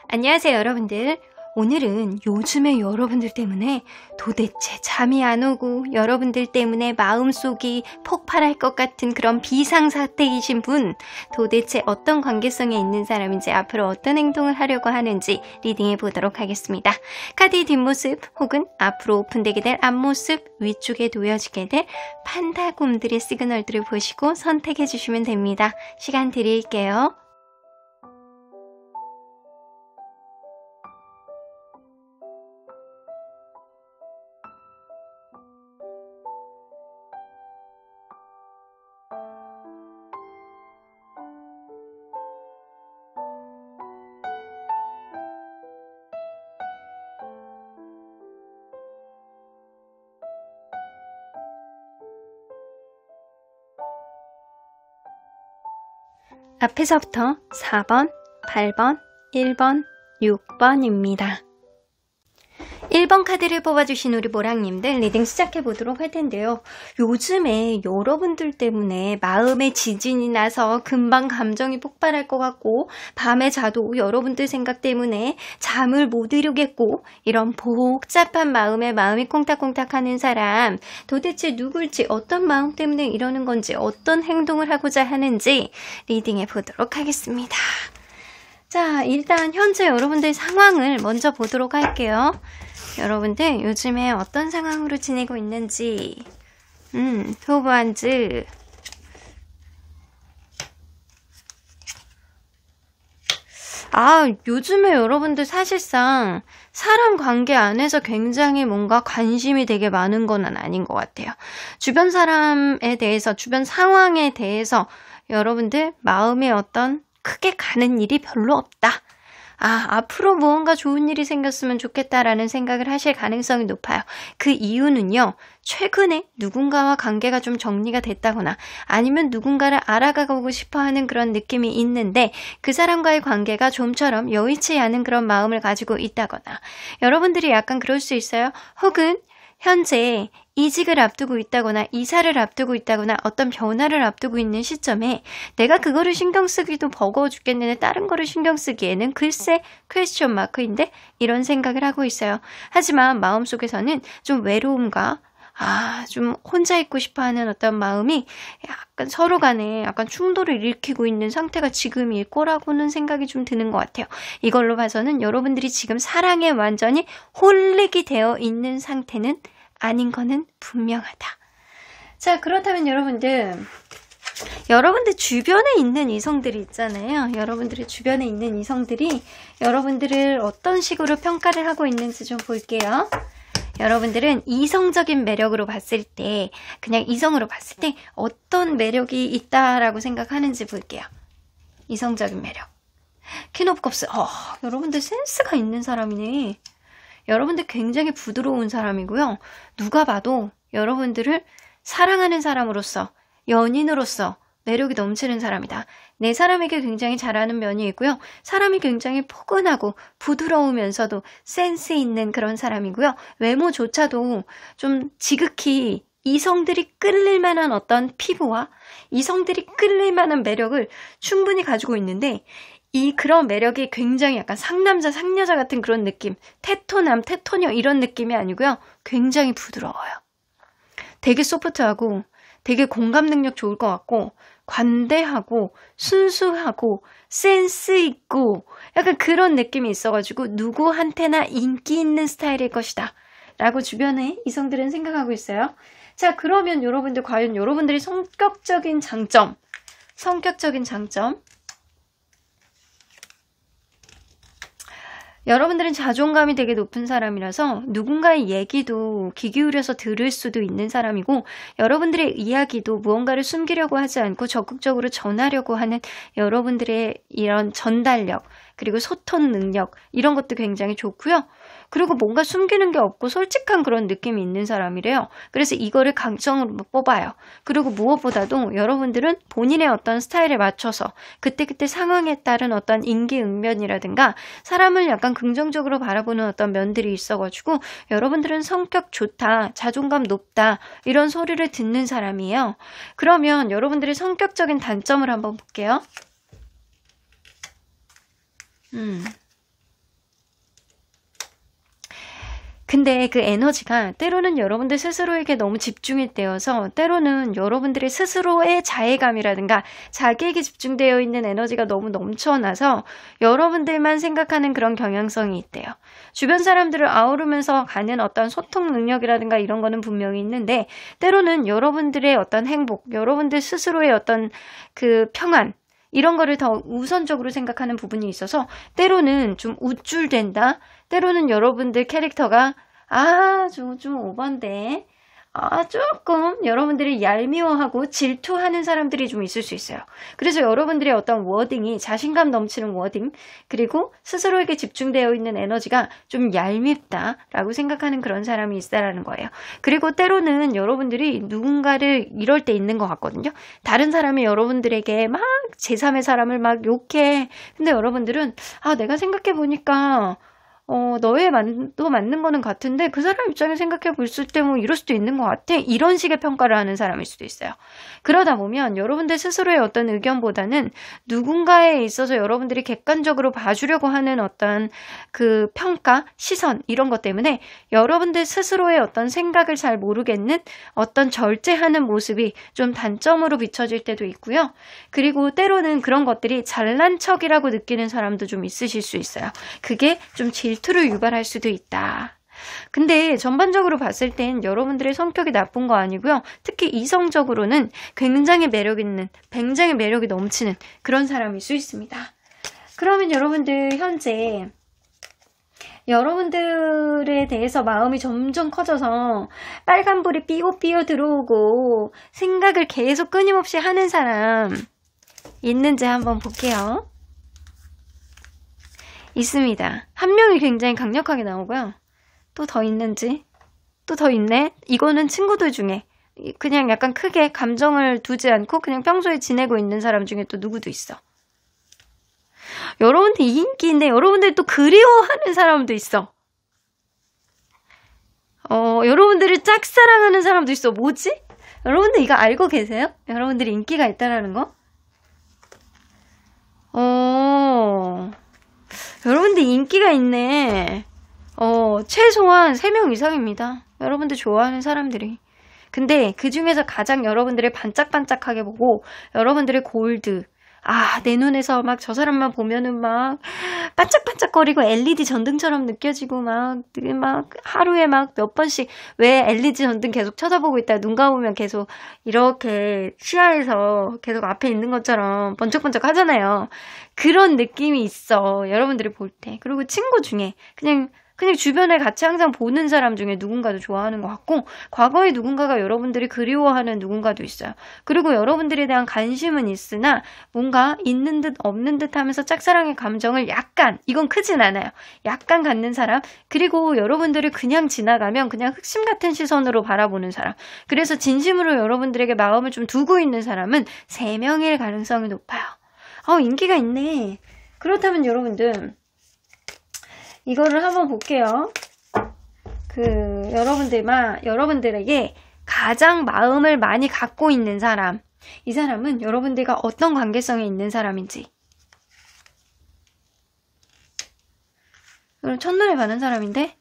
안녕하세요, 여러분들. 오늘은 요즘에 여러분들 때문에 도대체 잠이 안 오고 여러분들 때문에 마음속이 폭발할 것 같은 그런 비상사태이신 분, 도대체 어떤 관계성에 있는 사람인지, 앞으로 어떤 행동을 하려고 하는지 리딩해 보도록 하겠습니다. 카드의 뒷모습 혹은 앞으로 오픈되게 될 앞모습, 위쪽에 놓여지게 될 판다곰들의 시그널들을 보시고 선택해 주시면 됩니다. 시간 드릴게요. 앞에서부터 4번, 8번, 1번, 6번입니다. 1번 카드를 뽑아주신 우리 모랑님들 리딩 시작해보도록 할 텐데요. 요즘에 여러분들 때문에 마음에 지진이 나서 금방 감정이 폭발할 것 같고, 밤에 자도 여러분들 생각 때문에 잠을 못 이루겠고, 이런 복잡한 마음이 콩닥콩닥하는 사람, 도대체 누굴지, 어떤 마음 때문에 이러는 건지, 어떤 행동을 하고자 하는지 리딩해보도록 하겠습니다. 자, 일단 현재 여러분들 상황을 먼저 보도록 할게요. 여러분들 요즘에 어떤 상황으로 지내고 있는지. 토브한즈. 요즘에 여러분들 사실상 사람 관계 안에서 굉장히 뭔가 관심이 되게 많은 건 아닌 것 같아요. 주변 사람에 대해서, 주변 상황에 대해서 여러분들 마음에 어떤 크게 가는 일이 별로 없다. 앞으로 무언가 좋은 일이 생겼으면 좋겠다라는 생각을 하실 가능성이 높아요. 그 이유는요, 최근에 누군가와 관계가 좀 정리가 됐다거나 아니면 누군가를 알아가고 싶어 하는 그런 느낌이 있는데, 그 사람과의 관계가 좀처럼 여의치 않은 그런 마음을 가지고 있다거나, 여러분들이 약간 그럴 수 있어요. 혹은 현재 이직을 앞두고 있다거나 이사를 앞두고 있다거나 어떤 변화를 앞두고 있는 시점에 내가 그거를 신경 쓰기도 버거워 죽겠는데 다른 거를 신경 쓰기에는 글쎄 퀘스천 마크인데, 이런 생각을 하고 있어요. 하지만 마음속에서는 좀 외로움과 좀 혼자 있고 싶어하는 어떤 마음이 약간 서로 간에 약간 충돌을 일으키고 있는 상태가 지금일 거라고는 생각이 좀 드는 것 같아요. 이걸로 봐서는 여러분들이 지금 사랑에 완전히 홀릭이 되어 있는 상태는 아닌 거는 분명하다. 자, 그렇다면 여러분들 주변에 있는 이성들이 있잖아요. 여러분들의 주변에 있는 이성들이 여러분들을 어떤 식으로 평가를 하고 있는지 좀 볼게요. 여러분들은 이성적인 매력으로 봤을 때, 그냥 이성으로 봤을 때 어떤 매력이 있다라고 생각하는지 볼게요. 이성적인 매력. 퀸 오브 컵스. 여러분들 센스가 있는 사람이네. 여러분들 굉장히 부드러운 사람이고요. 누가 봐도 여러분들을 사랑하는 사람으로서, 연인으로서 매력이 넘치는 사람이다. 내 사람에게 굉장히 잘하는 면이 있고요. 사람이 굉장히 포근하고 부드러우면서도 센스 있는 그런 사람이고요. 외모조차도 좀 지극히 이성들이 끌릴 만한 어떤 피부와 이성들이 끌릴 만한 매력을 충분히 가지고 있는데, 그런 매력이 굉장히 약간 상남자, 상여자 같은 그런 느낌, 테토남, 테토녀 이런 느낌이 아니고요. 굉장히 부드러워요. 되게 소프트하고 되게 공감 능력 좋을 것 같고, 관대하고 순수하고 센스 있고 약간 그런 느낌이 있어가지고 누구한테나 인기 있는 스타일일 것이다 라고 주변에 이성들은 생각하고 있어요. 자, 그러면 여러분들 과연 여러분들의 성격적인 장점. 여러분들은 자존감이 되게 높은 사람이라서 누군가의 얘기도 귀 기울여서 들을 수도 있는 사람이고, 여러분들의 이야기도 무언가를 숨기려고 하지 않고 적극적으로 전하려고 하는 여러분들의 이런 전달력, 그리고 소통 능력, 이런 것도 굉장히 좋고요. 그리고 뭔가 숨기는 게 없고 솔직한 그런 느낌이 있는 사람이래요. 그래서 이거를 강점으로 뽑아요. 그리고 무엇보다도 여러분들은 본인의 어떤 스타일에 맞춰서 그때그때 상황에 따른 어떤 임기응변이라든가 사람을 약간 긍정적으로 바라보는 어떤 면들이 있어가지고 여러분들은 성격 좋다, 자존감 높다, 이런 소리를 듣는 사람이에요. 그러면 여러분들의 성격적인 단점을 한번 볼게요. 근데 그 에너지가 때로는 여러분들 스스로에게 너무 집중이 되어서 때로는 여러분들의 스스로의 자애감이라든가 자기에게 집중되어 있는 에너지가 너무 넘쳐나서 여러분들만 생각하는 그런 경향성이 있대요. 주변 사람들을 아우르면서 가는 어떤 소통 능력이라든가 이런 거는 분명히 있는데 때로는 여러분들의 어떤 행복, 여러분들 스스로의 어떤 그 평안 이런 거를 더 우선적으로 생각하는 부분이 있어서 때로는 좀 우쭐댄다. 때로는 여러분들 캐릭터가 좀 오반데 조금 여러분들이 얄미워하고 질투하는 사람들이 좀 있을 수 있어요. 그래서 여러분들의 어떤 워딩이 자신감 넘치는 워딩 그리고 스스로에게 집중되어 있는 에너지가 좀 얄밉다라고 생각하는 그런 사람이 있다라는 거예요. 그리고 때로는 여러분들이 누군가를 이럴 때 있는 것 같거든요. 다른 사람이 여러분들에게 막 제3의 사람을 막 욕해. 근데 여러분들은 내가 생각해보니까 너의 말도 맞는 거는 같은데 그 사람 입장에 생각해 봤을 때 뭐 이럴 수도 있는 것 같아. 이런 식의 평가를 하는 사람일 수도 있어요. 그러다 보면 여러분들 스스로의 어떤 의견보다는 누군가에 있어서 여러분들이 객관적으로 봐주려고 하는 어떤 그 평가, 시선 이런 것 때문에 여러분들 스스로의 어떤 생각을 잘 모르겠는 어떤 절제하는 모습이 좀 단점으로 비춰질 때도 있고요. 그리고 때로는 그런 것들이 잘난 척이라고 느끼는 사람도 좀 있으실 수 있어요. 그게 좀 질투를 유발할 수도 있다. 근데 전반적으로 봤을 땐 여러분들의 성격이 나쁜 거 아니고요. 특히 이성적으로는 굉장히 매력 있는, 굉장히 매력이 넘치는 그런 사람일 수 있습니다. 그러면 여러분들 현재 여러분들에 대해서 마음이 점점 커져서 빨간불이 삐요삐요 들어오고 생각을 계속 끊임없이 하는 사람 있는지 한번 볼게요. 있습니다. 한 명이 굉장히 강력하게 나오고요. 또 더 있는지? 또 더 있네? 이거는 친구들 중에 그냥 약간 크게 감정을 두지 않고 그냥 평소에 지내고 있는 사람 중에 또 누구도 있어. 여러분들 인기 있네. 여러분들 또 그리워하는 사람도 있어. 여러분들을 짝사랑하는 사람도 있어. 뭐지? 여러분들 이거 알고 계세요? 여러분들이 인기가 있다라는 거? 여러분들 인기가 있네. 최소한 3명 이상입니다. 여러분들 좋아하는 사람들이. 근데 그 중에서 가장 여러분들을 반짝반짝하게 보고 여러분들의 골드. 내 눈에서 막 저 사람만 보면은 막 반짝반짝거리고 LED 전등처럼 느껴지고 막 하루에 막 몇 번씩 왜 LED 전등 계속 쳐다보고 있다 눈 감으면 계속 이렇게 시야에서 계속 앞에 있는 것처럼 번쩍번쩍 하잖아요. 그런 느낌이 있어. 여러분들이 볼 때. 그리고 친구 중에 그냥 주변에 같이 항상 보는 사람 중에 누군가도 좋아하는 것 같고 과거에 누군가가 여러분들이 그리워하는 누군가도 있어요. 그리고 여러분들에 대한 관심은 있으나 뭔가 있는 듯 없는 듯 하면서 짝사랑의 감정을 약간, 이건 크진 않아요. 약간 갖는 사람, 그리고 여러분들을 그냥 지나가면 그냥 흑심 같은 시선으로 바라보는 사람. 그래서 진심으로 여러분들에게 마음을 좀 두고 있는 사람은 3명일 가능성이 높아요. 인기가 있네. 그렇다면 여러분들 이거를 한번 볼게요. 여러분들에게 가장 마음을 많이 갖고 있는 사람. 이 사람은 여러분들과 어떤 관계성에 있는 사람인지. 그럼 첫눈에 반한 사람인데?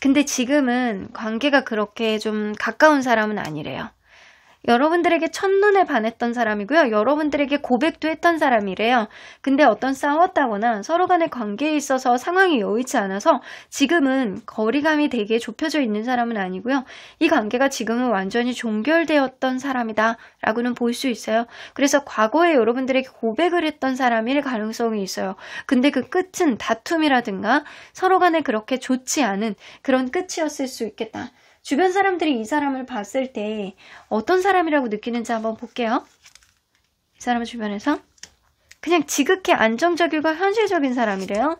근데 지금은 관계가 그렇게 좀 가까운 사람은 아니래요. 여러분들에게 첫눈에 반했던 사람이고요. 여러분들에게 고백도 했던 사람이래요. 근데 어떤 싸웠다거나 서로 간의 관계에 있어서 상황이 여의치 않아서 지금은 거리감이 되게 좁혀져 있는 사람은 아니고요. 이 관계가 지금은 완전히 종결되었던 사람이다 라고는 볼 수 있어요. 그래서 과거에 여러분들에게 고백을 했던 사람일 가능성이 있어요. 근데 그 끝은 다툼이라든가 서로 간에 그렇게 좋지 않은 그런 끝이었을 수 있겠다. 주변 사람들이 이 사람을 봤을 때 어떤 사람이라고 느끼는지 한번 볼게요. 이 사람 주변에서 그냥 지극히 안정적이고 현실적인 사람이래요.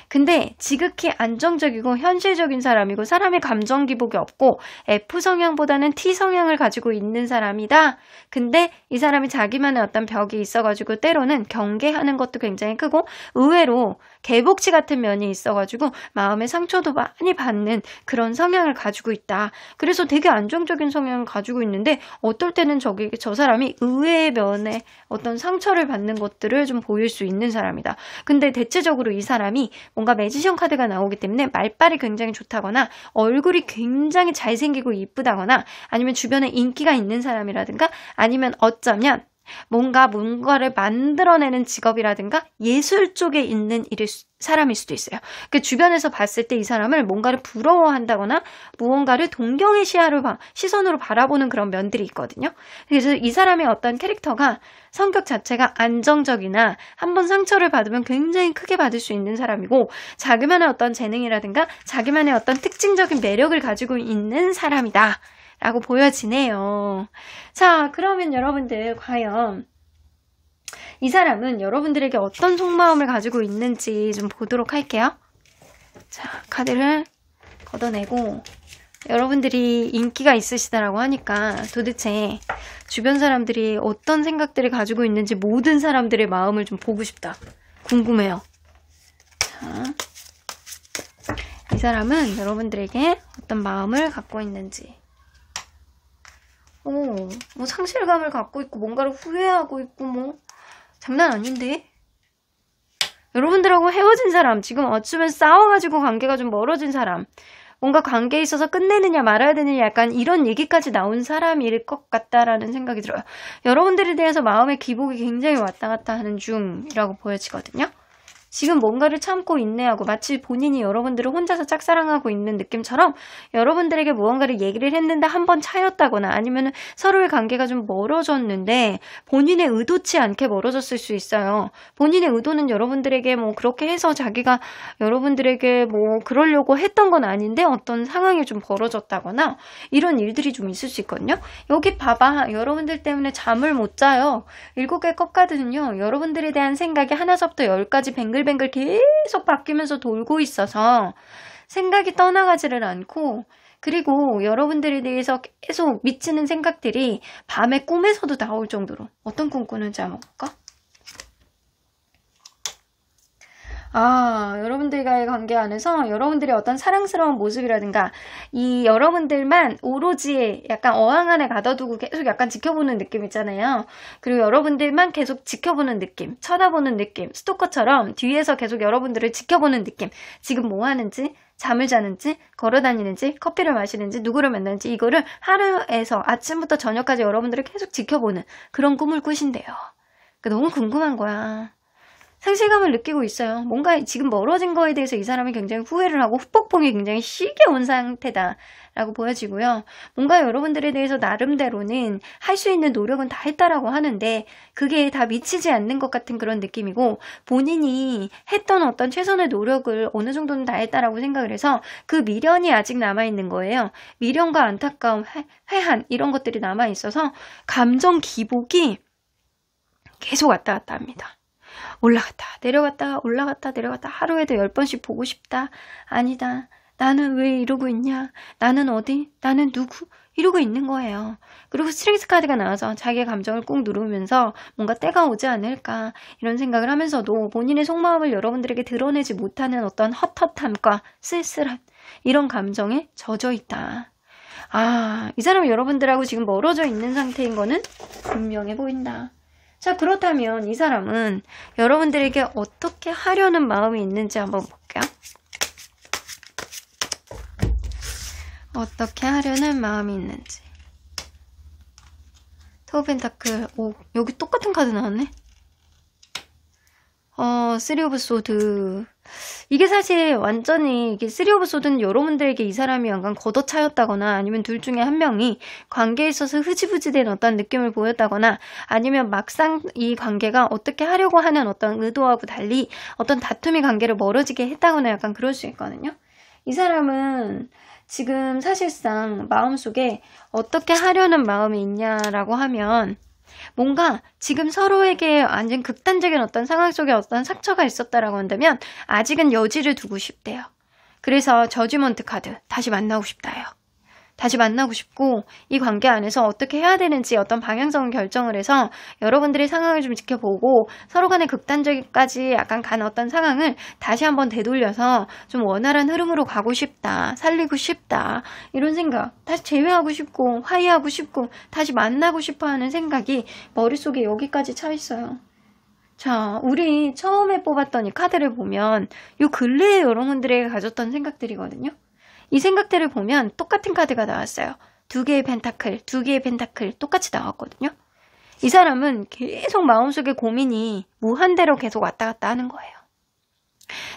근데 지극히 안정적이고 현실적인 사람이고 사람의 감정 기복이 없고 F 성향보다는 T 성향을 가지고 있는 사람이다. 근데 이 사람이 자기만의 어떤 벽이 있어가지고 때로는 경계하는 것도 굉장히 크고 의외로 개복치 같은 면이 있어가지고 마음의 상처도 많이 받는 그런 성향을 가지고 있다. 그래서 되게 안정적인 성향을 가지고 있는데 어떨 때는 저 사람이 의외의 면에 어떤 상처를 받는 것들을 좀 보일 수 있는 사람이다. 근데 대체적으로 이 사람이 뭔가 매지션 카드가 나오기 때문에 말빨이 굉장히 좋다거나 얼굴이 굉장히 잘생기고 이쁘다거나 아니면 주변에 인기가 있는 사람이라든가 아니면 어쩌면 뭔가를 만들어내는 직업이라든가 예술 쪽에 있는 사람일 수도 있어요. 그 주변에서 봤을 때 이 사람을 뭔가를 부러워한다거나 무언가를 동경의 시선으로 바라보는 그런 면들이 있거든요. 그래서 이 사람의 어떤 캐릭터가 성격 자체가 안정적이나 한번 상처를 받으면 굉장히 크게 받을 수 있는 사람이고 자기만의 어떤 재능이라든가 자기만의 어떤 특징적인 매력을 가지고 있는 사람이다. 라고 보여지네요. 자, 그러면 여러분들 과연 이 사람은 여러분들에게 어떤 속마음을 가지고 있는지 좀 보도록 할게요. 자, 카드를 걷어내고 여러분들이 인기가 있으시다라고 하니까 도대체 주변 사람들이 어떤 생각들을 가지고 있는지 모든 사람들의 마음을 좀 보고 싶다. 궁금해요. 자, 이 사람은 여러분들에게 어떤 마음을 갖고 있는지 뭐 상실감을 갖고 있고 뭔가를 후회하고 있고 뭐 장난 아닌데? 여러분들하고 헤어진 사람, 지금 어쩌면 싸워가지고 관계가 좀 멀어진 사람, 뭔가 관계에 있어서 끝내느냐 말아야 되느냐 약간 이런 얘기까지 나온 사람일 것 같다라는 생각이 들어요. 여러분들에 대해서 마음의 기복이 굉장히 왔다 갔다 하는 중이라고 보여지거든요. 지금 뭔가를 참고 인내하고 마치 본인이 여러분들을 혼자서 짝사랑하고 있는 느낌처럼 여러분들에게 무언가를 얘기를 했는데 한 번 차였다거나 아니면 서로의 관계가 좀 멀어졌는데 본인의 의도치 않게 멀어졌을 수 있어요. 본인의 의도는 여러분들에게 뭐 그렇게 해서 자기가 여러분들에게 뭐 그러려고 했던 건 아닌데 어떤 상황이 좀 벌어졌다거나 이런 일들이 좀 있을 수 있거든요. 여기 봐봐. 여러분들 때문에 잠을 못 자요. 7개 컵카드는요. 여러분들에 대한 생각이 하나서부터 10까지 뱅글뱅글 계속 바뀌면서 돌고 있어서 생각이 떠나가지를 않고 그리고 여러분들에 대해서 계속 미치는 생각들이 밤에 꿈에서도 나올 정도로 어떤 꿈 꾸는지 한번 볼까? 여러분들과의 관계 안에서 여러분들의 어떤 사랑스러운 모습이라든가 이 여러분들만 오로지 약간 어항 안에 가둬두고 계속 약간 지켜보는 느낌 있잖아요. 그리고 여러분들만 계속 지켜보는 느낌, 쳐다보는 느낌, 스토커처럼 뒤에서 계속 여러분들을 지켜보는 느낌. 지금 뭐 하는지, 잠을 자는지, 걸어다니는지, 커피를 마시는지, 누구를 만나는지 이거를 하루에서 아침부터 저녁까지 여러분들을 계속 지켜보는 그런 꿈을 꾸신대요. 너무 궁금한 거야. 상실감을 느끼고 있어요. 뭔가 지금 멀어진 거에 대해서 이 사람이 굉장히 후회를 하고 후폭풍이 굉장히 시게 온 상태다라고 보여지고요. 뭔가 여러분들에 대해서 나름대로는 할 수 있는 노력은 다 했다라고 하는데 그게 다 미치지 않는 것 같은 그런 느낌이고 본인이 했던 어떤 최선의 노력을 어느 정도는 다 했다라고 생각을 해서 그 미련이 아직 남아있는 거예요. 미련과 안타까움, 회한 이런 것들이 남아있어서 감정 기복이 계속 왔다 갔다 합니다. 올라갔다 내려갔다 올라갔다 내려갔다 하루에도 10번씩 보고 싶다. 아니다. 나는 왜 이러고 있냐. 나는 어디? 나는 누구? 이러고 있는 거예요. 그리고 스트렝스 카드가 나와서 자기의 감정을 꾹 누르면서 뭔가 때가 오지 않을까 이런 생각을 하면서도 본인의 속마음을 여러분들에게 드러내지 못하는 어떤 헛헛함과 쓸쓸함 이런 감정에 젖어 있다. 이 사람이 여러분들하고 지금 멀어져 있는 상태인 거는 분명해 보인다. 자, 그렇다면 이 사람은 여러분들에게 어떻게 하려는 마음이 있는지 한번 볼게요. 어떻게 하려는 마음이 있는지. 투어 펜타클. 여기 똑같은 카드 나왔네. 쓰리 오브 소드. 이게 사실 완전히 쓰리 오브 소드는 여러분들에게 이 사람이 약간 걷어차였다거나 아니면 둘 중에 한 명이 관계에 있어서 흐지부지된 어떤 느낌을 보였다거나 아니면 막상 이 관계가 어떻게 하려고 하는 어떤 의도하고 달리 어떤 다툼이 관계를 멀어지게 했다거나 약간 그럴 수 있거든요. 이 사람은 지금 사실상 마음속에 어떻게 하려는 마음이 있냐라고 하면 뭔가 지금 서로에게 완전 극단적인 어떤 상황 속에 어떤 상처가 있었다라고 한다면 아직은 여지를 두고 싶대요. 그래서 저지먼트 카드 다시 만나고 싶다요. 다시 만나고 싶고 이 관계 안에서 어떻게 해야 되는지 어떤 방향성을 결정을 해서 여러분들의 상황을 좀 지켜보고 서로 간의 극단적까지 약간 간 어떤 상황을 다시 한번 되돌려서 좀 원활한 흐름으로 가고 싶다. 살리고 싶다. 이런 생각. 다시 재회하고 싶고 화해하고 싶고 다시 만나고 싶어 하는 생각이 머릿속에 여기까지 차 있어요. 자, 우리 처음에 뽑았던 이 카드를 보면 요 근래에 여러분들에게 가졌던 생각들이거든요. 이 생각들을 보면 똑같은 카드가 나왔어요. 두 개의 펜타클 똑같이 나왔거든요. 이 사람은 계속 마음속에 고민이 무한대로 계속 왔다 갔다 하는 거예요.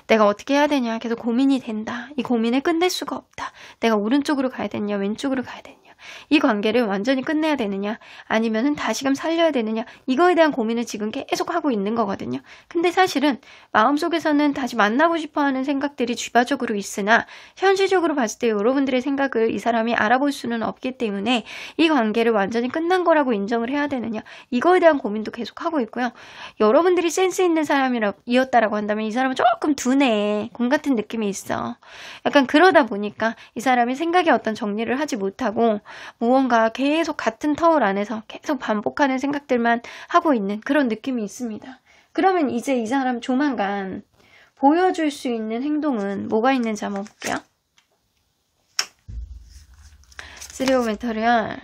내가 어떻게 해야 되냐 계속 고민이 된다. 이 고민을 끝낼 수가 없다. 내가 오른쪽으로 가야 되냐 왼쪽으로 가야 되냐. 이 관계를 완전히 끝내야 되느냐 아니면은 다시금 살려야 되느냐 이거에 대한 고민을 지금 계속 하고 있는 거거든요. 근데 사실은 마음속에서는 다시 만나고 싶어하는 생각들이 주가적으로 있으나 현실적으로 봤을 때 여러분들의 생각을 이 사람이 알아볼 수는 없기 때문에 이 관계를 완전히 끝난 거라고 인정을 해야 되느냐 이거에 대한 고민도 계속 하고 있고요. 여러분들이 센스 있는 사람이었다라고 한다면 이 사람은 조금 둔해 공 같은 느낌이 있어. 약간 그러다 보니까 이 사람이 생각에 어떤 정리를 하지 못하고 무언가 계속 같은 터울 안에서 계속 반복하는 생각들만 하고 있는 그런 느낌이 있습니다. 그러면 이제 이 사람 조만간 보여줄 수 있는 행동은 뭐가 있는지 한번 볼게요. 3오 메터리얼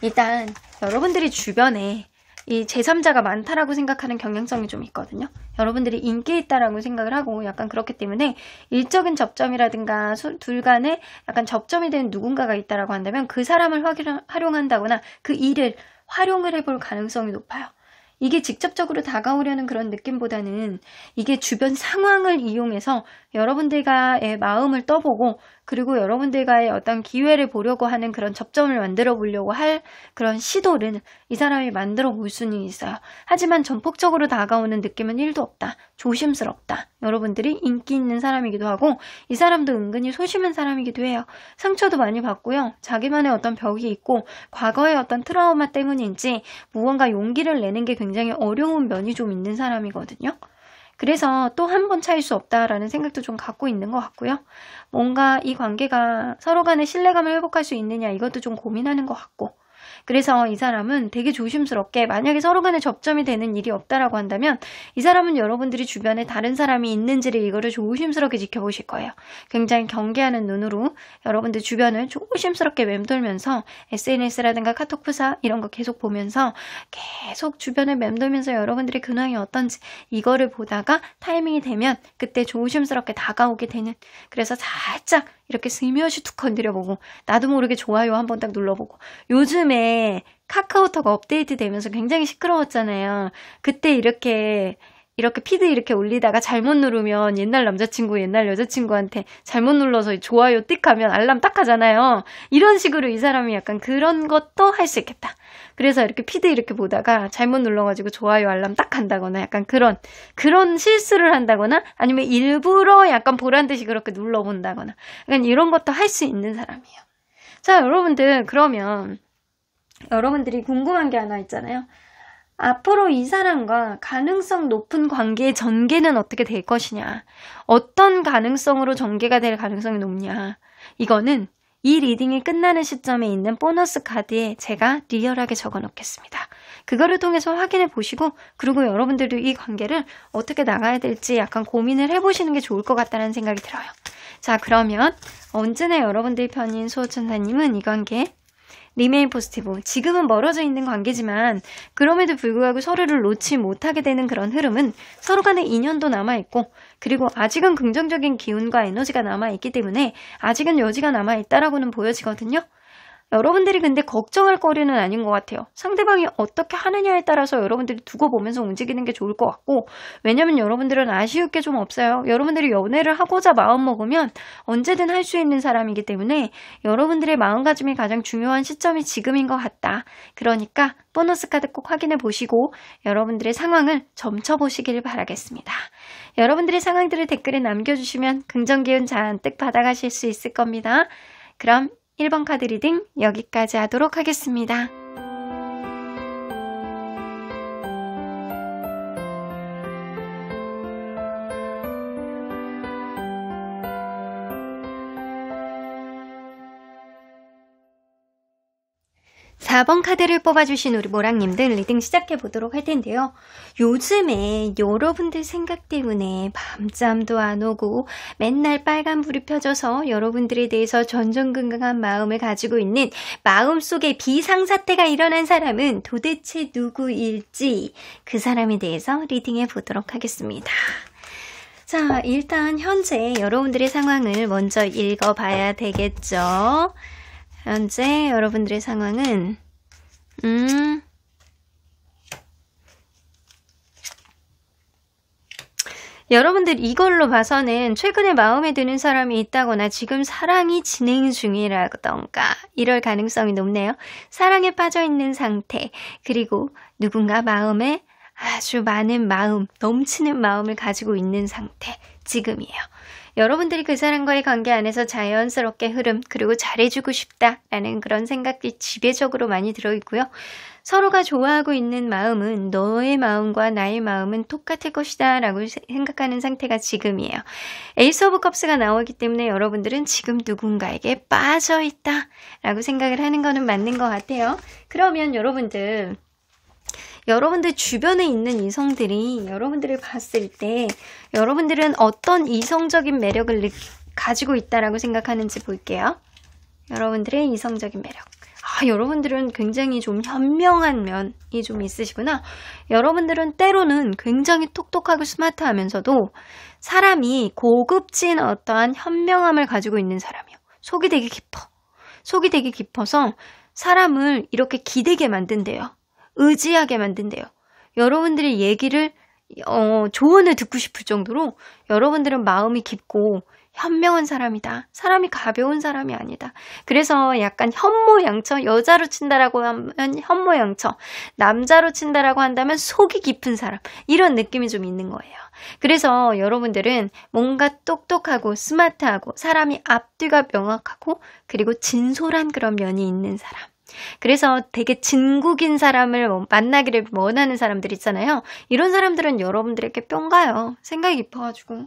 일단 여러분들이 주변에 이 제3자가 많다라고 생각하는 경향성이 좀 있거든요. 여러분들이 인기 있다라고 생각을 하고 약간 그렇기 때문에 일적인 접점이라든가 둘 간에 약간 접점이 되는 누군가가 있다라고 한다면 그 사람을 활용한다거나 그 일을 활용을 해볼 가능성이 높아요. 이게 직접적으로 다가오려는 그런 느낌보다는 이게 주변 상황을 이용해서 여러분들과의 마음을 떠보고 그리고 여러분들과의 어떤 기회를 보려고 하는 그런 접점을 만들어 보려고 할 그런 시도를 이 사람이 만들어 볼 수는 있어요. 하지만 전폭적으로 다가오는 느낌은 1도 없다. 조심스럽다. 여러분들이 인기 있는 사람이기도 하고 이 사람도 은근히 소심한 사람이기도 해요. 상처도 많이 받고요. 자기만의 어떤 벽이 있고 과거의 어떤 트라우마 때문인지 무언가 용기를 내는 게 굉장히 어려운 면이 좀 있는 사람이거든요. 그래서 또 한 번 차일 수 없다라는 생각도 좀 갖고 있는 것 같고요. 뭔가 이 관계가 서로 간의 신뢰감을 회복할 수 있느냐 이것도 좀 고민하는 것 같고 그래서 이 사람은 되게 조심스럽게 만약에 서로 간에 접점이 되는 일이 없다라고 한다면 이 사람은 여러분들이 주변에 다른 사람이 있는지를 이거를 조심스럽게 지켜보실 거예요. 굉장히 경계하는 눈으로 여러분들 주변을 조심스럽게 맴돌면서 SNS라든가 카톡 프사 이런 거 계속 보면서 계속 주변을 맴돌면서 여러분들의 근황이 어떤지 이거를 보다가 타이밍이 되면 그때 조심스럽게 다가오게 되는 그래서 살짝 이렇게 스며시 툭 건드려보고 나도 모르게 좋아요 한번 딱 눌러보고 요즘에 카카오톡 업데이트 되면서 굉장히 시끄러웠잖아요. 그때 이렇게 피드 이렇게 올리다가 잘못 누르면 옛날 남자친구 옛날 여자친구한테 잘못 눌러서 좋아요 띡 하면 알람 딱 하잖아요. 이런 식으로 이 사람이 약간 그런 것도 할 수 있겠다. 그래서 이렇게 피드 이렇게 보다가 잘못 눌러가지고 좋아요 알람 딱 한다거나 약간 그런 실수를 한다거나 아니면 일부러 약간 보란듯이 그렇게 눌러본다거나 약간 이런 것도 할 수 있는 사람이에요. 자, 여러분들 그러면 여러분들이 궁금한 게 하나 있잖아요. 앞으로 이 사람과 가능성 높은 관계의 전개는 어떻게 될 것이냐. 어떤 가능성으로 전개가 될 가능성이 높냐. 이거는 이 리딩이 끝나는 시점에 있는 보너스 카드에 제가 리얼하게 적어 놓겠습니다. 그거를 통해서 확인해 보시고 그리고 여러분들도 이 관계를 어떻게 나가야 될지 약간 고민을 해보시는 게 좋을 것 같다는 생각이 들어요. 자, 그러면 언제나 여러분들 편인 수호천사님은 이 관계 리메인 포지티브. 지금은 멀어져 있는 관계지만 그럼에도 불구하고 서로를 놓지 못하게 되는 그런 흐름은 서로 간의 인연도 남아있고 그리고 아직은 긍정적인 기운과 에너지가 남아있기 때문에 아직은 여지가 남아있다라고는 보여지거든요. 여러분들이 근데 걱정할 거리는 아닌 것 같아요. 상대방이 어떻게 하느냐에 따라서 여러분들이 두고 보면서 움직이는 게 좋을 것 같고 왜냐면 여러분들은 아쉬울 게 좀 없어요. 여러분들이 연애를 하고자 마음먹으면 언제든 할 수 있는 사람이기 때문에 여러분들의 마음가짐이 가장 중요한 시점이 지금인 것 같다. 그러니까 보너스 카드 꼭 확인해 보시고 여러분들의 상황을 점쳐보시길 바라겠습니다. 여러분들의 상황들을 댓글에 남겨주시면 긍정기운 잔뜩 받아가실 수 있을 겁니다. 그럼 1번 카드 리딩 여기까지 하도록 하겠습니다. 4번 카드를 뽑아주신 우리 모랑님들 리딩 시작해 보도록 할 텐데요. 요즘에 여러분들 생각 때문에 밤잠도 안 오고 맨날 빨간불이 펴져서 여러분들에 대해서 전전긍긍한 마음을 가지고 있는 마음속에 비상사태가 일어난 사람은 도대체 누구일지 그 사람에 대해서 리딩해 보도록 하겠습니다. 자, 일단 현재 여러분들의 상황을 먼저 읽어봐야 되겠죠. 현재 여러분들의 상황은 여러분들 이걸로 봐서는 최근에 마음에 드는 사람이 있다거나 지금 사랑이 진행 중이라던가 이럴 가능성이 높네요. 사랑에 빠져있는 상태, 그리고 누군가 마음에 아주 많은 마음, 넘치는 마음을 가지고 있는 상태, 지금이에요. 여러분들이 그 사람과의 관계 안에서 자연스럽게 흐름, 그리고 잘해주고 싶다라는 그런 생각이 지배적으로 많이 들어있고요. 서로가 좋아하고 있는 마음은 너의 마음과 나의 마음은 똑같을 것이다 라고 생각하는 상태가 지금이에요. 에이스 오브 컵스가 나오기 때문에 여러분들은 지금 누군가에게 빠져있다 라고 생각을 하는 거는 맞는 것 같아요. 그러면 여러분들 주변에 있는 이성들이 여러분들을 봤을 때 여러분들은 어떤 이성적인 매력을 가지고 있다라고 생각하는지 볼게요. 여러분들의 이성적인 매력. 여러분들은 굉장히 좀 현명한 면이 좀 있으시구나. 여러분들은 때로는 굉장히 똑똑하고 스마트하면서도 사람이 고급진 어떠한 현명함을 가지고 있는 사람이에요. 속이 되게 깊어. 속이 되게 깊어서 사람을 이렇게 기대게 만든대요. 의지하게 만든대요. 여러분들의 얘기를 조언을 듣고 싶을 정도로 여러분들은 마음이 깊고 현명한 사람이다. 사람이 가벼운 사람이 아니다. 그래서 약간 현모양처, 여자로 친다라고 하면 현모양처, 남자로 친다라고 한다면 속이 깊은 사람, 이런 느낌이 좀 있는 거예요. 그래서 여러분들은 뭔가 똑똑하고 스마트하고 사람이 앞뒤가 명확하고 그리고 진솔한 그런 면이 있는 사람. 그래서 되게 진국인 사람을 만나기를 원하는 사람들 있잖아요. 이런 사람들은 여러분들에게 뿅 가요. 생각이 깊어가지고.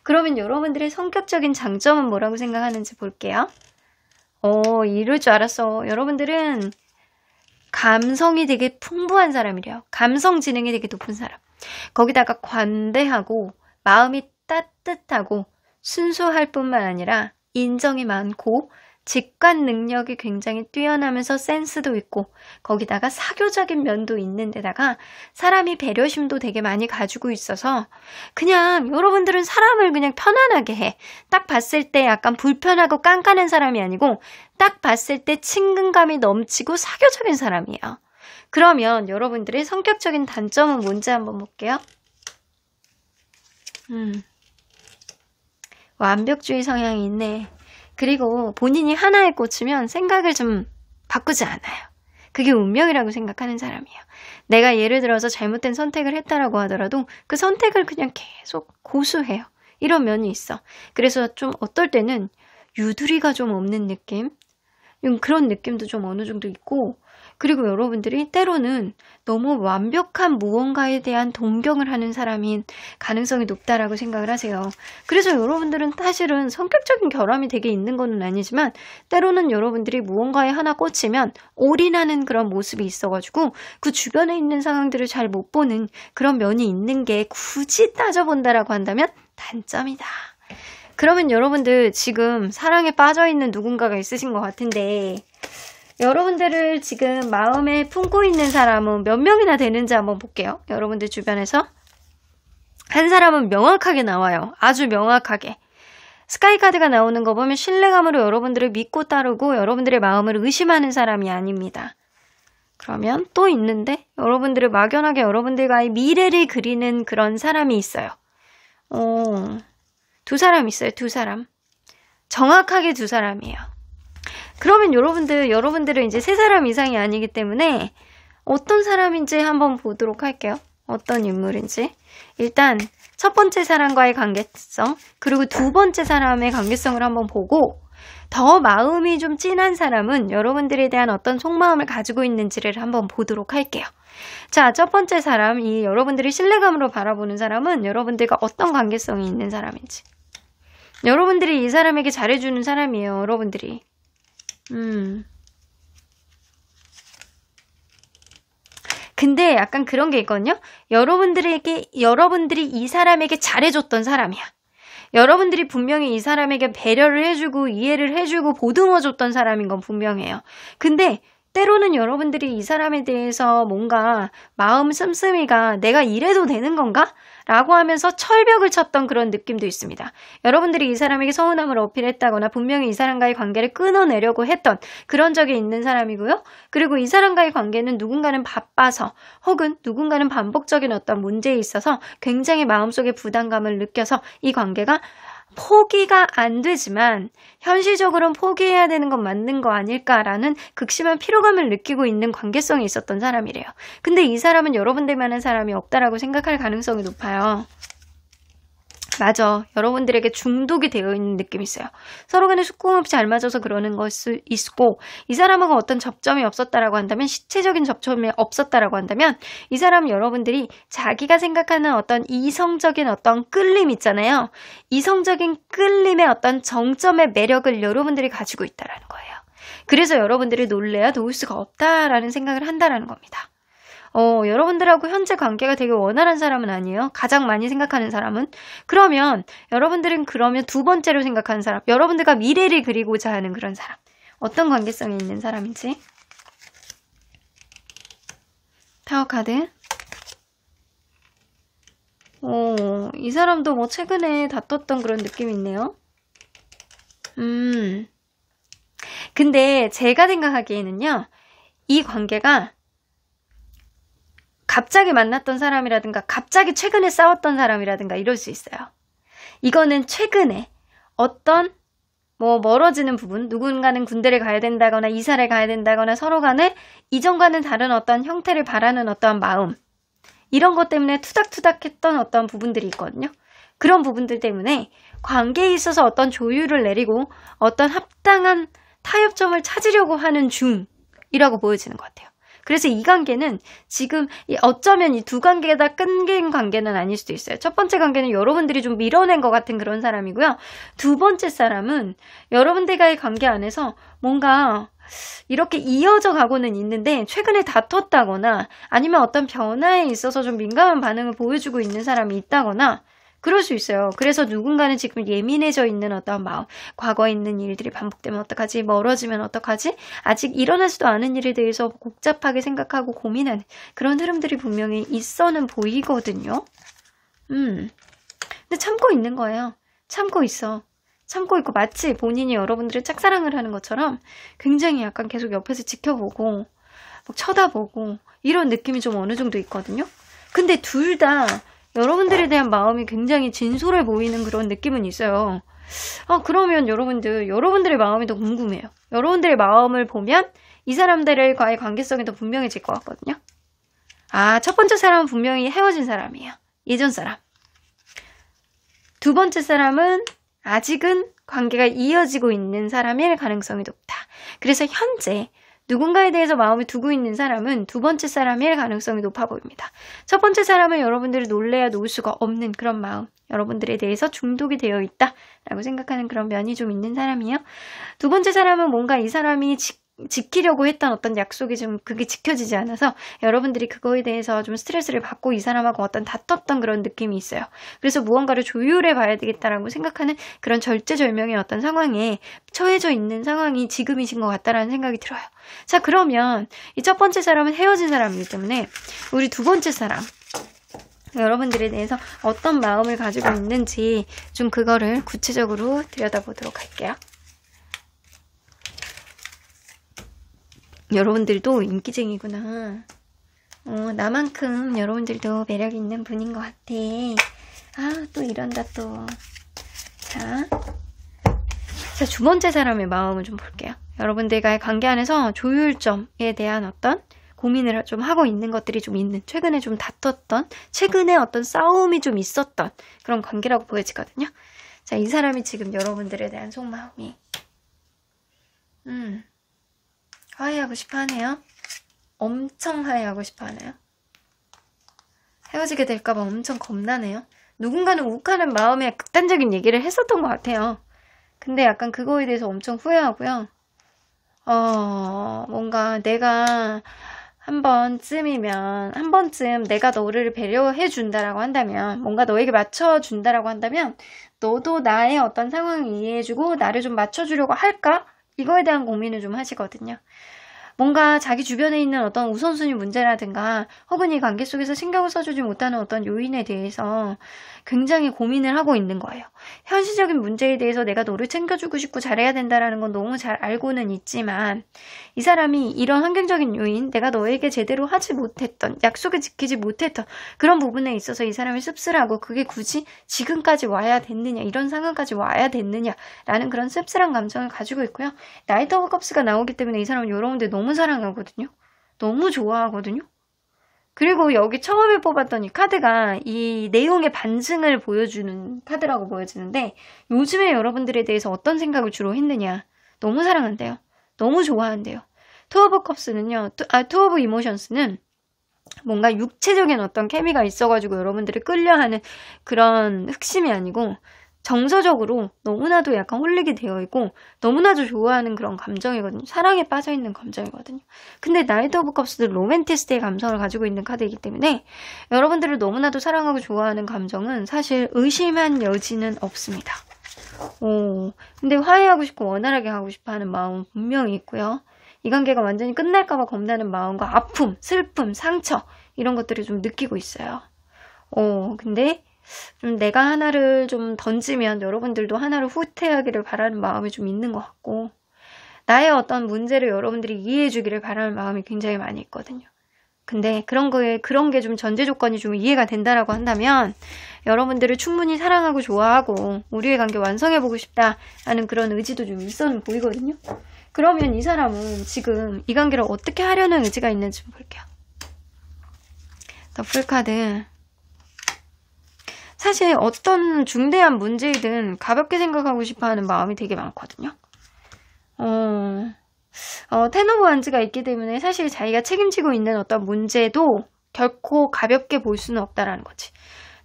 그러면 여러분들의 성격적인 장점은 뭐라고 생각하는지 볼게요. 이럴 줄 알았어. 여러분들은 감성이 되게 풍부한 사람이래요. 감성 지능이 되게 높은 사람. 거기다가 관대하고 마음이 따뜻하고 순수할 뿐만 아니라 인정이 많고 직관 능력이 굉장히 뛰어나면서 센스도 있고 거기다가 사교적인 면도 있는 데다가 사람이 배려심도 되게 많이 가지고 있어서 그냥 여러분들은 사람을 그냥 편안하게 해. 딱 봤을 때 약간 불편하고 깐깐한 사람이 아니고 딱 봤을 때 친근감이 넘치고 사교적인 사람이에요. 그러면 여러분들의 성격적인 단점은 뭔지 한번 볼게요. 완벽주의 성향이 있네. 그리고 본인이 하나에 꽂히면 생각을 좀 바꾸지 않아요. 그게 운명이라고 생각하는 사람이에요. 내가 예를 들어서 잘못된 선택을 했다라고 하더라도 그 선택을 그냥 계속 고수해요. 이런 면이 있어. 그래서 좀 어떨 때는 유두리가 좀 없는 느낌? 그런 느낌도 좀 어느 정도 있고, 그리고 여러분들이 때로는 너무 완벽한 무언가에 대한 동경을 하는 사람인 가능성이 높다라고 생각을 하세요. 그래서 여러분들은 사실은 성격적인 결함이 되게 있는 건 아니지만 때로는 여러분들이 무언가에 하나 꽂히면 올인하는 그런 모습이 있어가지고 그 주변에 있는 상황들을 잘 못 보는 그런 면이 있는 게 굳이 따져본다라고 한다면 단점이다. 그러면 여러분들 지금 사랑에 빠져있는 누군가가 있으신 것 같은데 여러분들을 지금 마음에 품고 있는 사람은 몇 명이나 되는지 한번 볼게요. 여러분들 주변에서 한 사람은 명확하게 나와요. 아주 명확하게. 스카이 카드가 나오는 거 보면 신뢰감으로 여러분들을 믿고 따르고 여러분들의 마음을 의심하는 사람이 아닙니다. 그러면 또 있는데 여러분들을 막연하게 여러분들과의 미래를 그리는 그런 사람이 있어요. 두 사람 있어요. 두 사람. 정확하게 두 사람이에요. 그러면 여러분들은 이제 세 사람 이상이 아니기 때문에 어떤 사람인지 한번 보도록 할게요. 어떤 인물인지. 일단 첫 번째 사람과의 관계성, 그리고 두 번째 사람의 관계성을 한번 보고 더 마음이 좀 진한 사람은 여러분들에 대한 어떤 속마음을 가지고 있는지를 한번 보도록 할게요. 자, 첫 번째 사람, 이 여러분들이 신뢰감으로 바라보는 사람은 여러분들과 어떤 관계성이 있는 사람인지. 여러분들이 이 사람에게 잘해주는 사람이에요. 여러분들이. 근데 약간 그런 게 있거든요. 여러분들이 이 사람에게 잘해줬던 사람이야. 여러분들이 분명히 이 사람에게 배려를 해주고 이해를 해주고 보듬어줬던 사람인 건 분명해요. 근데 때로는 여러분들이 이 사람에 대해서 뭔가 마음 씀씀이가 내가 이래도 되는 건가? 라고 하면서 철벽을 쳤던 그런 느낌도 있습니다. 여러분들이 이 사람에게 서운함을 어필했다거나 분명히 이 사람과의 관계를 끊어내려고 했던 그런 적이 있는 사람이고요. 그리고 이 사람과의 관계는 누군가는 바빠서 혹은 누군가는 반복적인 어떤 문제에 있어서 굉장히 마음속에 부담감을 느껴서 이 관계가 포기가 안 되지만 현실적으로는 포기해야 되는 건 맞는 거 아닐까라는 극심한 피로감을 느끼고 있는 관계성이 있었던 사람이래요. 근데 이 사람은 여러분들만한 사람이 없다라고 생각할 가능성이 높아요. 맞아. 여러분들에게 중독이 되어 있는 느낌이 있어요. 서로 간에 속궁합이 잘 맞아서 그러는 것을 있고 이 사람하고 어떤 접점이 없었다라고 한다면 시체적인 접점이 없었다라고 한다면 이 사람은 여러분들이 자기가 생각하는 어떤 이성적인 어떤 끌림 있잖아요. 이성적인 끌림의 어떤 정점의 매력을 여러분들이 가지고 있다라는 거예요. 그래서 여러분들이 놀래야 놓을 수가 없다라는 생각을 한다라는 겁니다. 여러분들하고 현재 관계가 되게 원활한 사람은 아니에요. 가장 많이 생각하는 사람은. 그러면 여러분들은 그러면 두 번째로 생각하는 사람, 여러분들과 미래를 그리고자 하는 그런 사람. 어떤 관계성이 있는 사람인지. 타워 카드. 이 사람도 뭐 최근에 다퉜던 그런 느낌이 있네요. 근데 제가 생각하기에는요. 이 관계가 갑자기 만났던 사람이라든가 갑자기 최근에 싸웠던 사람이라든가 이럴 수 있어요. 이거는 최근에 어떤 멀어지는 부분, 누군가는 군대를 가야 된다거나 이사를 가야 된다거나 서로 간에 이전과는 다른 어떤 형태를 바라는 어떤 마음, 이런 것 때문에 투닥투닥했던 어떤 부분들이 있거든요. 그런 부분들 때문에 관계에 있어서 어떤 조율을 내리고 어떤 합당한 타협점을 찾으려고 하는 중이라고 보여지는 것 같아요. 그래서 이 관계는 지금 어쩌면 이 두 관계가 다 끊긴 관계는 아닐 수도 있어요. 첫 번째 관계는 여러분들이 좀 밀어낸 것 같은 그런 사람이고요. 두 번째 사람은 여러분들과의 관계 안에서 뭔가 이렇게 이어져 가고는 있는데 최근에 다퉜다거나 아니면 어떤 변화에 있어서 좀 민감한 반응을 보여주고 있는 사람이 있다거나 그럴 수 있어요. 그래서 누군가는 지금 예민해져 있는 어떤 마음, 과거에 있는 일들이 반복되면 어떡하지? 멀어지면 어떡하지? 아직 일어나지도 않은 일에 대해서 복잡하게 생각하고 고민하는 그런 흐름들이 분명히 있어는 보이거든요. 근데 참고 있는 거예요. 참고 있어. 참고 있고 마치 본인이 여러분들의 짝사랑을 하는 것처럼 굉장히 약간 계속 옆에서 지켜보고 막 쳐다보고 이런 느낌이 좀 어느 정도 있거든요. 근데 둘 다 여러분들에 대한 마음이 굉장히 진솔해 보이는 그런 느낌은 있어요. 그러면 여러분들의 마음이 더 궁금해요. 여러분들의 마음을 보면 이 사람들과의 관계성이 더 분명해질 것 같거든요. 첫 번째 사람은 분명히 헤어진 사람이에요. 예전 사람. 두 번째 사람은 아직은 관계가 이어지고 있는 사람일 가능성이 높다. 그래서 현재 누군가에 대해서 마음을 두고 있는 사람은 두 번째 사람일 가능성이 높아 보입니다. 첫 번째 사람은 여러분들이 놀래야 놓을 수가 없는 그런 마음, 여러분들에 대해서 중독이 되어 있다라고 생각하는 그런 면이 좀 있는 사람이에요. 두 번째 사람은 뭔가 이 사람이 지키려고 했던 어떤 약속이 좀 그게 지켜지지 않아서 여러분들이 그거에 대해서 좀 스트레스를 받고 이 사람하고 어떤 다퉜던 그런 느낌이 있어요. 그래서 무언가를 조율해 봐야 되겠다라고 생각하는 그런 절제절명의 어떤 상황에 처해져 있는 상황이 지금이신 것 같다라는 생각이 들어요. 자, 그러면 이 첫 번째 사람은 헤어진 사람이기 때문에 우리 두 번째 사람 여러분들에 대해서 어떤 마음을 가지고 있는지 좀 그거를 구체적으로 들여다보도록 할게요. 여러분들도 인기쟁이구나. 나만큼 여러분들도 매력 있는 분인 것 같아. 또 이런다 또. 자, 두 번째 사람의 마음을 좀 볼게요. 여러분들과의 관계 안에서 조율점에 대한 어떤 고민을 좀 하고 있는 것들이 좀 있는, 최근에 좀 다퉜던, 최근에 어떤 싸움이 좀 있었던 그런 관계라고 보여지거든요. 자, 이 사람이 지금 여러분들에 대한 속마음이 화해하고 싶어 하네요. 엄청 화해하고 싶어 하네요. 헤어지게 될까봐 엄청 겁나네요. 누군가는 욱하는 마음에 극단적인 얘기를 했었던 것 같아요. 근데 약간 그거에 대해서 엄청 후회하고요. 뭔가 내가 한 번쯤 내가 너를 배려해 준다라고 한다면, 뭔가 너에게 맞춰준다라고 한다면, 너도 나의 어떤 상황을 이해해주고 나를 좀 맞춰주려고 할까? 이거에 대한 고민을 좀 하시거든요. 뭔가 자기 주변에 있는 어떤 우선순위 문제라든가 혹은 이 관계 속에서 신경을 써주지 못하는 어떤 요인에 대해서 굉장히 고민을 하고 있는 거예요. 현실적인 문제에 대해서 내가 너를 챙겨주고 싶고 잘해야 된다는 건 너무 잘 알고는 있지만 이 사람이 이런 환경적인 요인, 내가 너에게 제대로 하지 못했던, 약속을 지키지 못했던 그런 부분에 있어서 이 사람이 씁쓸하고 그게 굳이 지금까지 와야 됐느냐, 이런 상황까지 와야 됐느냐라는 그런 씁쓸한 감정을 가지고 있고요. 나이트 오브 컵스가 나오기 때문에 이 사람은 여러분들 너무 사랑하거든요. 너무 좋아하거든요. 그리고 여기 처음에 뽑았던 이 카드가 이 내용의 반증을 보여주는 카드라고 보여지는데 요즘에 여러분들에 대해서 어떤 생각을 주로 했느냐. 너무 사랑한대요. 너무 좋아한대요. 투 오브 컵스는요. 투 오브 이모션스는 뭔가 육체적인 어떤 케미가 있어가지고 여러분들이 끌려하는 그런 흑심이 아니고 정서적으로 너무나도 약간 홀리게 되어 있고 너무나도 좋아하는 그런 감정이거든요. 사랑에 빠져있는 감정이거든요. 근데 나이트 오브 컵스는 로맨티스트의 감성을 가지고 있는 카드이기 때문에 여러분들을 너무나도 사랑하고 좋아하는 감정은 사실 의심한 여지는 없습니다. 근데 화해하고 싶고 원활하게 하고 싶어 하는 마음은 분명히 있고요. 이 관계가 완전히 끝날까봐 겁나는 마음과 아픔, 슬픔, 상처 이런 것들을 좀 느끼고 있어요. 근데 좀 내가 하나를 좀 던지면 여러분들도 하나를 후퇴하기를 바라는 마음이 좀 있는 것 같고 나의 어떤 문제를 여러분들이 이해해 주기를 바라는 마음이 굉장히 많이 있거든요. 근데 그런 게 좀 전제 조건이 좀 이해가 된다라고 한다면 여러분들을 충분히 사랑하고 좋아하고 우리의 관계 완성해보고 싶다 하는 그런 의지도 좀 있어 보이거든요. 그러면 이 사람은 지금 이 관계를 어떻게 하려는 의지가 있는지 좀 볼게요. 더 풀카드. 사실 어떤 중대한 문제이든 가볍게 생각하고 싶어하는 마음이 되게 많거든요. 텐 오브 완즈가 있기 때문에 사실 자기가 책임지고 있는 어떤 문제도 결코 가볍게 볼 수는 없다라는 거지.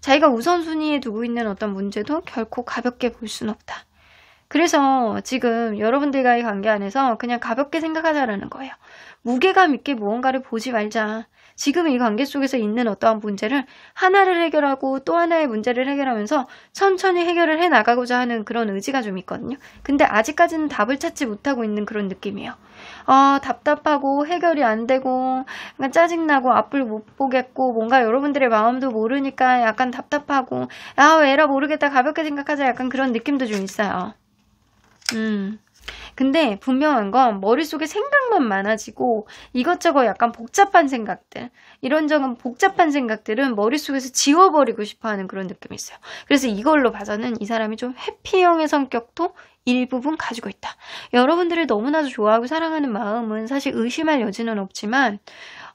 자기가 우선순위에 두고 있는 어떤 문제도 결코 가볍게 볼 수는 없다. 그래서 지금 여러분들과의 관계 안에서 그냥 가볍게 생각하자라는 거예요. 무게감 있게 무언가를 보지 말자. 지금 이 관계 속에서 있는 어떠한 문제를 하나를 해결하고 또 하나의 문제를 해결하면서 천천히 해결을 해나가고자 하는 그런 의지가 좀 있거든요. 근데 아직까지는 답을 찾지 못하고 있는 그런 느낌이에요. 답답하고 해결이 안 되고 짜증나고 앞을 못 보겠고 뭔가 여러분들의 마음도 모르니까 약간 답답하고 왜 에라 모르겠다 가볍게 생각하자 약간 그런 느낌도 좀 있어요. 근데 분명한 건 머릿속에 생각만 많아지고 이것저것 약간 복잡한 생각들, 이런저런 복잡한 생각들은 머릿속에서 지워버리고 싶어하는 그런 느낌이 있어요. 그래서 이걸로 봐서는 이 사람이 좀 회피형의 성격도 일부분 가지고 있다. 여러분들을 너무나도 좋아하고 사랑하는 마음은 사실 의심할 여지는 없지만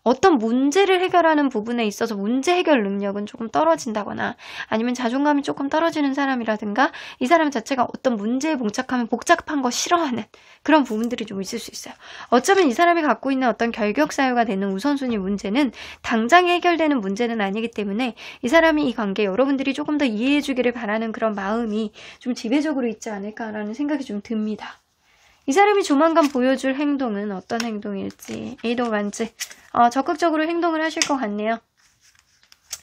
어떤 문제를 해결하는 부분에 있어서 문제 해결 능력은 조금 떨어진다거나 아니면 자존감이 조금 떨어지는 사람이라든가 이 사람 자체가 어떤 문제에 봉착하면 복잡한 거 싫어하는 그런 부분들이 좀 있을 수 있어요. 어쩌면 이 사람이 갖고 있는 어떤 결격사유가 되는 우선순위 문제는 당장 해결되는 문제는 아니기 때문에 이 사람이 이 관계 여러분들이 조금 더 이해해 주기를 바라는 그런 마음이 좀 지배적으로 있지 않을까라는 생각이 좀 듭니다. 이 사람이 조만간 보여줄 행동은 어떤 행동일지 에이드 오브 완즈 적극적으로 행동을 하실 것 같네요.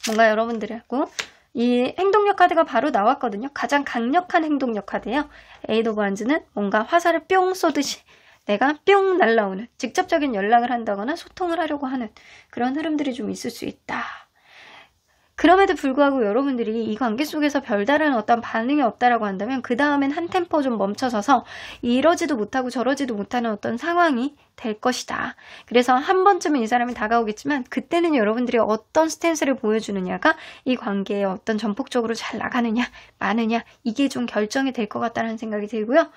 뭔가 여러분들하고 이 행동력 카드가 바로 나왔거든요. 가장 강력한 행동력 카드예요. 에이드 오브 완즈는 뭔가 화살을 뿅 쏘듯이 내가 뿅 날라오는 직접적인 연락을 한다거나 소통을 하려고 하는 그런 흐름들이 좀 있을 수 있다. 그럼에도 불구하고 여러분들이 이 관계 속에서 별다른 어떤 반응이 없다라고 한다면 그 다음엔 한 템포 좀 멈춰서서 이러지도 못하고 저러지도 못하는 어떤 상황이 될 것이다. 그래서 한 번쯤은 이 사람이 다가오겠지만 그때는 여러분들이 어떤 스탠스를 보여주느냐가 이 관계에 어떤 전폭적으로 잘 나가느냐 마느냐 이게 좀 결정이 될 것 같다는 생각이 들고요.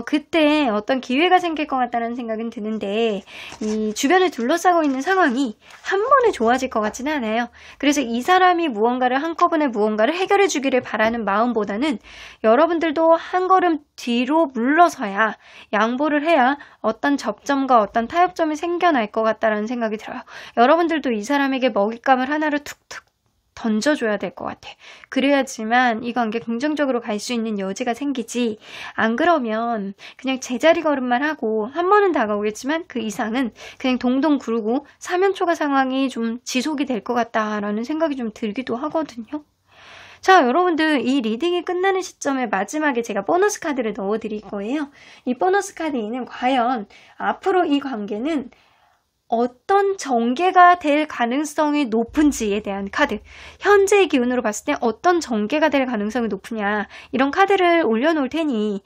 그때 어떤 기회가 생길 것 같다는 생각은 드는데 이 주변을 둘러싸고 있는 상황이 한 번에 좋아질 것 같지는 않아요. 그래서 이 사람이 무언가를 한꺼번에 무언가를 해결해 주기를 바라는 마음보다는 여러분들도 한 걸음 뒤로 물러서야 양보를 해야 어떤 접점과 어떤 타협점이 생겨날 것 같다는 생각이 들어요. 여러분들도 이 사람에게 먹잇감을 하나를 툭툭 던져줘야 될 것 같아. 그래야지만 이 관계 긍정적으로 갈 수 있는 여지가 생기지. 안 그러면 그냥 제자리 걸음만 하고 한 번은 다가오겠지만 그 이상은 그냥 동동 구르고 사면초가 상황이 좀 지속이 될 것 같다라는 생각이 좀 들기도 하거든요. 자, 여러분들 이 리딩이 끝나는 시점에 마지막에 제가 보너스 카드를 넣어드릴 거예요. 이 보너스 카드에는 과연 앞으로 이 관계는 어떤 전개가 될 가능성이 높은지에 대한 카드, 현재의 기운으로 봤을 때 어떤 전개가 될 가능성이 높으냐, 이런 카드를 올려놓을 테니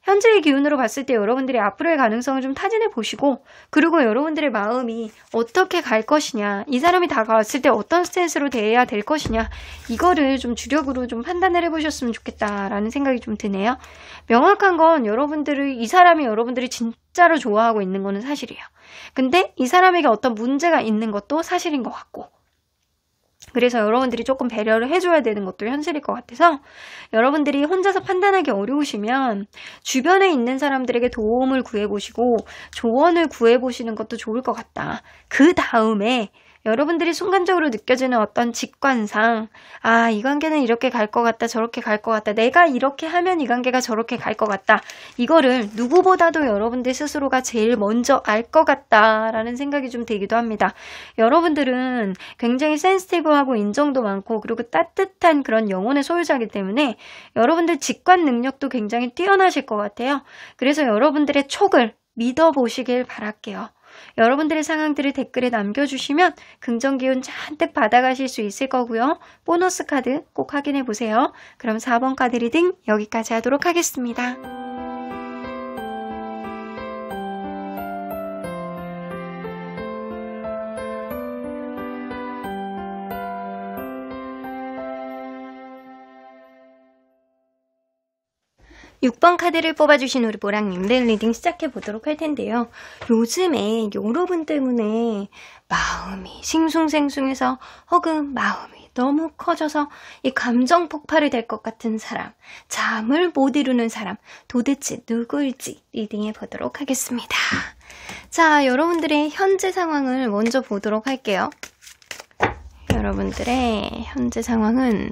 현재의 기운으로 봤을 때 여러분들이 앞으로의 가능성을 좀 타진해 보시고, 그리고 여러분들의 마음이 어떻게 갈 것이냐, 이 사람이 다가왔을 때 어떤 스탠스로 대해야 될 것이냐, 이거를 좀 주력으로 좀 판단을 해보셨으면 좋겠다라는 생각이 좀 드네요. 명확한 건 이 사람이 여러분들이 진짜로 좋아하고 있는 거는 사실이에요. 근데 이 사람에게 어떤 문제가 있는 것도 사실인 것 같고, 그래서 여러분들이 조금 배려를 해줘야 되는 것도 현실일 것 같아서, 여러분들이 혼자서 판단하기 어려우시면 주변에 있는 사람들에게 도움을 구해보시고 조언을 구해보시는 것도 좋을 것 같다. 그 다음에 여러분들이 순간적으로 느껴지는 어떤 직관상, 아, 이 관계는 이렇게 갈 것 같다, 저렇게 갈 것 같다, 내가 이렇게 하면 이 관계가 저렇게 갈 것 같다, 이거를 누구보다도 여러분들 스스로가 제일 먼저 알 것 같다라는 생각이 좀 들기도 합니다. 여러분들은 굉장히 센시티브하고 인정도 많고 그리고 따뜻한 그런 영혼의 소유자이기 때문에 여러분들 직관 능력도 굉장히 뛰어나실 것 같아요. 그래서 여러분들의 촉을 믿어보시길 바랄게요. 여러분들의 상황들을 댓글에 남겨주시면 긍정기운 잔뜩 받아가실 수 있을 거고요. 보너스 카드 꼭 확인해 보세요. 그럼 4번 카드 리딩 여기까지 하도록 하겠습니다. 6번 카드를 뽑아주신 우리 보랑님들 리딩 시작해보도록 할 텐데요. 요즘에 여러분 때문에 마음이 싱숭생숭해서 혹은 마음이 너무 커져서 이 감정 폭발이 될 것 같은 사람, 잠을 못 이루는 사람, 도대체 누구일지 리딩해보도록 하겠습니다. 자, 여러분들의 현재 상황을 먼저 보도록 할게요. 여러분들의 현재 상황은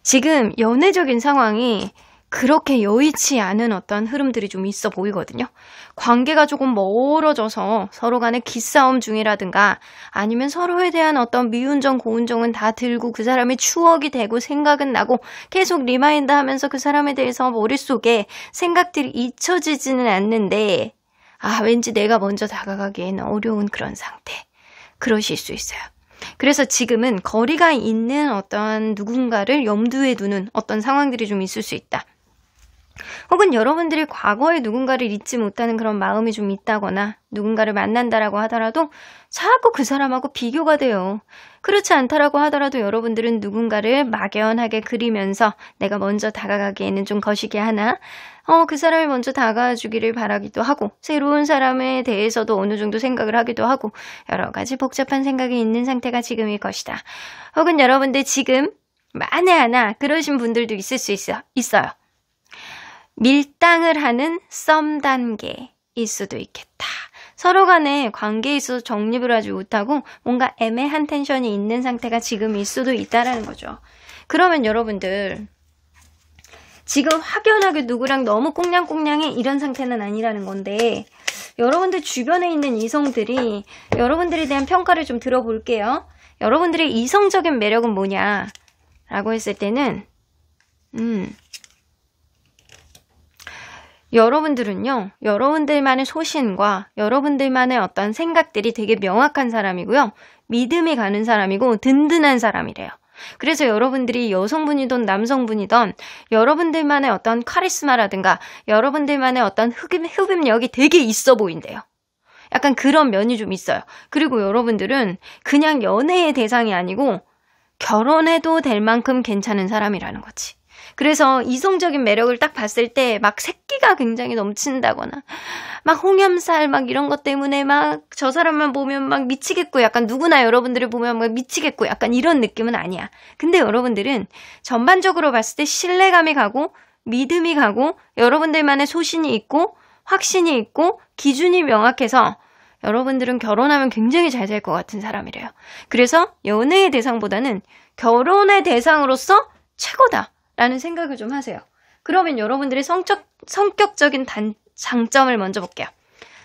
지금 연애적인 상황이 그렇게 여의치 않은 어떤 흐름들이 좀 있어 보이거든요. 관계가 조금 멀어져서 서로 간에 기싸움 중이라든가 아니면 서로에 대한 어떤 미운정, 고운정은 다 들고 그 사람의 추억이 되고 생각은 나고 계속 리마인드 하면서 그 사람에 대해서 머릿속에 생각들이 잊혀지지는 않는데, 아, 왠지 내가 먼저 다가가기에는 어려운 그런 상태. 그러실 수 있어요. 그래서 지금은 거리가 있는 어떤 누군가를 염두에 두는 어떤 상황들이 좀 있을 수 있다. 혹은 여러분들이 과거에 누군가를 잊지 못하는 그런 마음이 좀 있다거나 누군가를 만난다라고 하더라도 자꾸 그 사람하고 비교가 돼요. 그렇지 않다라고 하더라도 여러분들은 누군가를 막연하게 그리면서 내가 먼저 다가가기에는 좀 거시기 하나, 그 사람이 먼저 다가와 주기를 바라기도 하고 새로운 사람에 대해서도 어느 정도 생각을 하기도 하고 여러 가지 복잡한 생각이 있는 상태가 지금일 것이다. 혹은 여러분들 지금 만에 하나 그러신 분들도 있을 수 있어요. 밀당을 하는 썸 단계일 수도 있겠다. 서로 간에 관계에 있어서 정립을 하지 못하고 뭔가 애매한 텐션이 있는 상태가 지금일 수도 있다라는 거죠. 그러면 여러분들 지금 확연하게 누구랑 너무 꽁냥꽁냥해 이런 상태는 아니라는 건데, 여러분들 주변에 있는 이성들이 여러분들에 대한 평가를 좀 들어볼게요. 여러분들의 이성적인 매력은 뭐냐 라고 했을 때는 여러분들은요, 여러분들만의 소신과 여러분들만의 어떤 생각들이 되게 명확한 사람이고요, 믿음이 가는 사람이고 든든한 사람이래요. 그래서 여러분들이 여성분이든 남성분이든 여러분들만의 어떤 카리스마라든가 여러분들만의 어떤 흡입력이 되게 있어 보인대요. 약간 그런 면이 좀 있어요. 그리고 여러분들은 그냥 연애의 대상이 아니고 결혼해도 될 만큼 괜찮은 사람이라는 거지. 그래서 이성적인 매력을 딱 봤을 때 막 새끼가 굉장히 넘친다거나 막 홍염살 막 이런 것 때문에 막 저 사람만 보면 막 미치겠고, 약간 누구나 여러분들을 보면 막 미치겠고 약간 이런 느낌은 아니야. 근데 여러분들은 전반적으로 봤을 때 신뢰감이 가고 믿음이 가고 여러분들만의 소신이 있고 확신이 있고 기준이 명확해서 여러분들은 결혼하면 굉장히 잘 될 것 같은 사람이래요. 그래서 연애의 대상보다는 결혼의 대상으로서 최고다라는 생각을 좀 하세요. 그러면 여러분들의 성격적인 장점을 먼저 볼게요.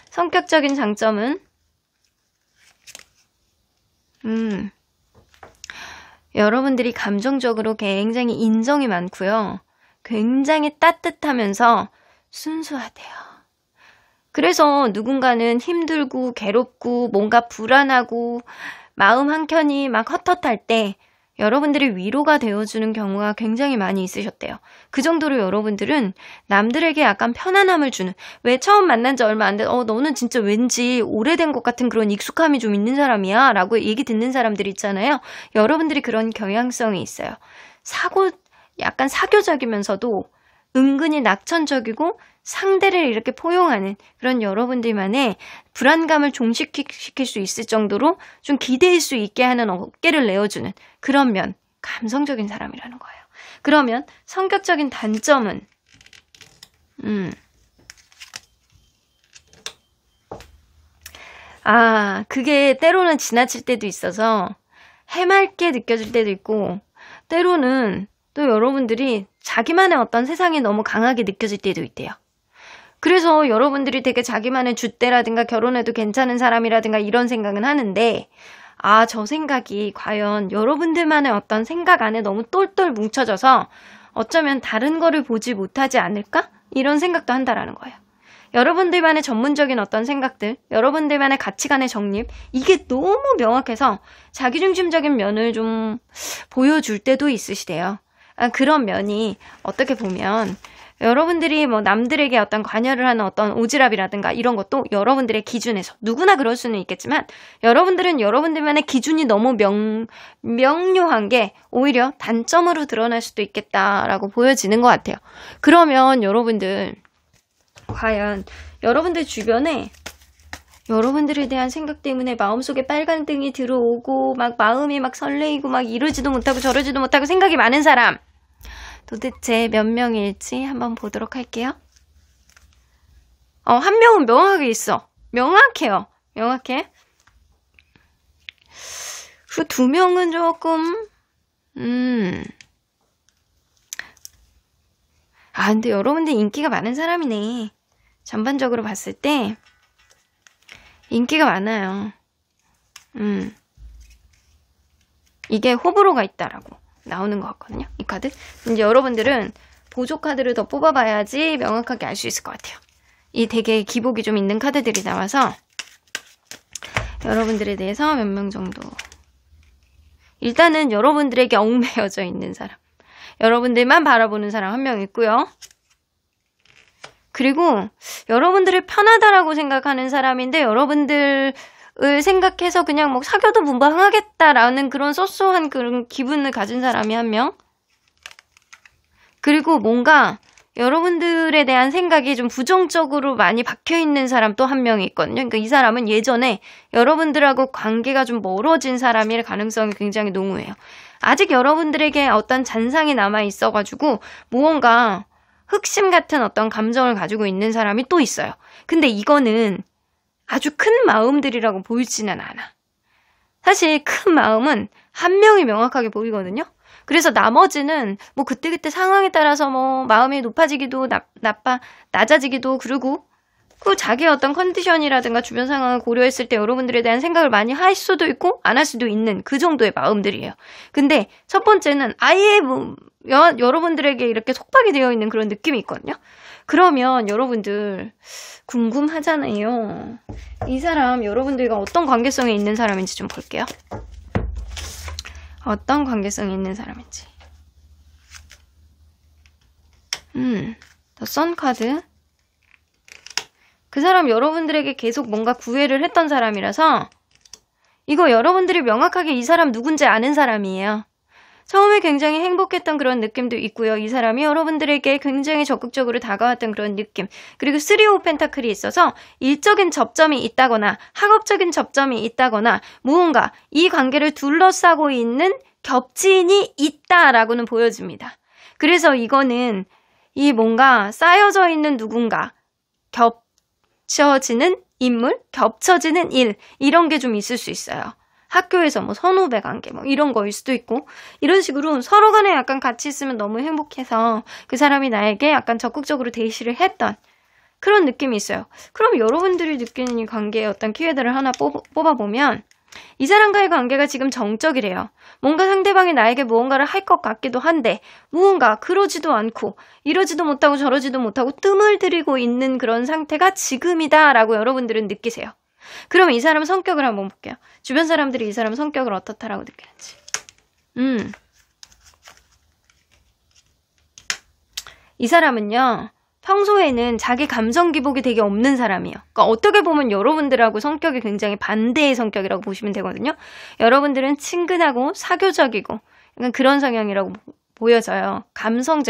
성격적인 장점은 여러분들이 감정적으로 굉장히 인정이 많고요. 굉장히 따뜻하면서 순수하대요. 그래서 누군가는 힘들고 괴롭고 뭔가 불안하고 마음 한켠이 막 헛헛할 때 여러분들이 위로가 되어주는 경우가 굉장히 많이 있으셨대요. 그 정도로 여러분들은 남들에게 약간 편안함을 주는, 왜 처음 만난 지 얼마 안 돼, 너는 진짜 왠지 오래된 것 같은 그런 익숙함이 좀 있는 사람이야 라고 얘기 듣는 사람들 있잖아요. 여러분들이 그런 경향성이 있어요. 약간 사교적이면서도 은근히 낙천적이고 상대를 이렇게 포용하는 그런 여러분들만의 불안감을 종식시킬 수 있을 정도로 좀 기대일 수 있게 하는 어깨를 내어주는 그런 면, 감성적인 사람이라는 거예요. 그러면 성격적인 단점은 그게 때로는 지나칠 때도 있어서 해맑게 느껴질 때도 있고, 때로는 또 여러분들이 자기만의 어떤 세상이 너무 강하게 느껴질 때도 있대요. 그래서 여러분들이 되게 자기만의 줏대라든가 결혼해도 괜찮은 사람이라든가 이런 생각은 하는데, 저 생각이 과연 여러분들만의 어떤 생각 안에 너무 똘똘 뭉쳐져서 어쩌면 다른 거를 보지 못하지 않을까? 이런 생각도 한다라는 거예요. 여러분들만의 전문적인 어떤 생각들, 여러분들만의 가치관의 정립, 이게 너무 명확해서 자기중심적인 면을 좀 보여줄 때도 있으시대요. 그런 면이 어떻게 보면 여러분들이 뭐 남들에게 어떤 관여를 하는 어떤 오지랖이라든가 이런 것도 여러분들의 기준에서, 누구나 그럴 수는 있겠지만 여러분들은 여러분들만의 기준이 너무 명료한 게 오히려 단점으로 드러날 수도 있겠다라고 보여지는 것 같아요. 그러면 여러분들 과연 여러분들 주변에 여러분들에 대한 생각 때문에 마음속에 빨간등이 들어오고 막 마음이 막 설레이고 막 이러지도 못하고 저러지도 못하고 생각이 많은 사람 도대체 몇 명일지 한번 보도록 할게요. 한 명은 명확하게 있어. 명확해요. 명확해. 그 두 명은 조금 근데 여러분들 인기가 많은 사람이네. 전반적으로 봤을 때 인기가 많아요. 이게 호불호가 있다라고 나오는 것 같거든요. 이 카드. 이제 여러분들은 보조 카드를 더 뽑아봐야지 명확하게 알 수 있을 것 같아요. 이 되게 기복이 좀 있는 카드들이 나와서 여러분들에 대해서 몇 명 정도. 일단은 여러분들에게 얽매여져 있는 사람. 여러분들만 바라보는 사람 한 명 있고요. 그리고 여러분들을 편하다라고 생각하는 사람인데 여러분들을 생각해서 그냥 뭐 사귀어도 무방하겠다라는 그런 쏘쏘한 그런 기분을 가진 사람이 한 명. 그리고 뭔가 여러분들에 대한 생각이 좀 부정적으로 많이 박혀있는 사람 또 한 명이 있거든요. 그러니까 이 사람은 예전에 여러분들하고 관계가 좀 멀어진 사람일 가능성이 굉장히 농후해요. 아직 여러분들에게 어떤 잔상이 남아있어가지고 무언가 흑심 같은 어떤 감정을 가지고 있는 사람이 또 있어요. 근데 이거는 아주 큰 마음들이라고 보이지는 않아. 사실 큰 마음은 한 명이 명확하게 보이거든요. 그래서 나머지는 뭐 그때그때 상황에 따라서 뭐 마음이 높아지기도 낮아지기도 그러고 그 자기의 어떤 컨디션이라든가 주변 상황을 고려했을 때 여러분들에 대한 생각을 많이 할 수도 있고 안 할 수도 있는 그 정도의 마음들이에요. 근데 첫 번째는 아예 뭐 여러분들에게 이렇게 속박이 되어 있는 그런 느낌이 있거든요. 그러면 여러분들 궁금하잖아요. 이 사람 여러분들과 어떤 관계성에 있는 사람인지 좀 볼게요. 어떤 관계성이 있는 사람인지. 더 선 카드. 그 사람 여러분들에게 계속 뭔가 구애를 했던 사람이라서 이거 여러분들이 명확하게 이 사람 누군지 아는 사람이에요. 처음에 굉장히 행복했던 그런 느낌도 있고요. 이 사람이 여러분들에게 굉장히 적극적으로 다가왔던 그런 느낌. 그리고 3 펜타클이 있어서 일적인 접점이 있다거나 학업적인 접점이 있다거나 무언가 이 관계를 둘러싸고 있는 겹친이 있다라고는 보여집니다. 그래서 이거는 이 뭔가 쌓여져 있는 누군가 겹쳐지는 인물, 겹쳐지는 일, 이런 게 좀 있을 수 있어요. 학교에서 뭐 선후배 관계 뭐 이런 거일 수도 있고, 이런 식으로 서로 간에 약간 같이 있으면 너무 행복해서 그 사람이 나에게 약간 적극적으로 대시를 했던 그런 느낌이 있어요. 그럼 여러분들이 느끼는 이 관계의 어떤 키워드를 하나 뽑아보면, 이 사람과의 관계가 지금 정적이래요. 뭔가 상대방이 나에게 무언가를 할 것 같기도 한데 무언가 그러지도 않고 이러지도 못하고 저러지도 못하고 뜸을 들이고 있는 그런 상태가 지금이다 라고 여러분들은 느끼세요. 그럼 이 사람 성격을 한번 볼게요. 주변 사람들이 이 사람 성격을 어떻다라고 느끼는지. 이 사람은요, 평소에는 자기 감정 기복이 되게 없는 사람이에요. 그러니까 어떻게 보면 여러분들하고 성격이 굉장히 반대의 성격이라고 보시면 되거든요. 여러분들은 친근하고 사교적이고 약간 그런 성향이라고 보여져요. 감성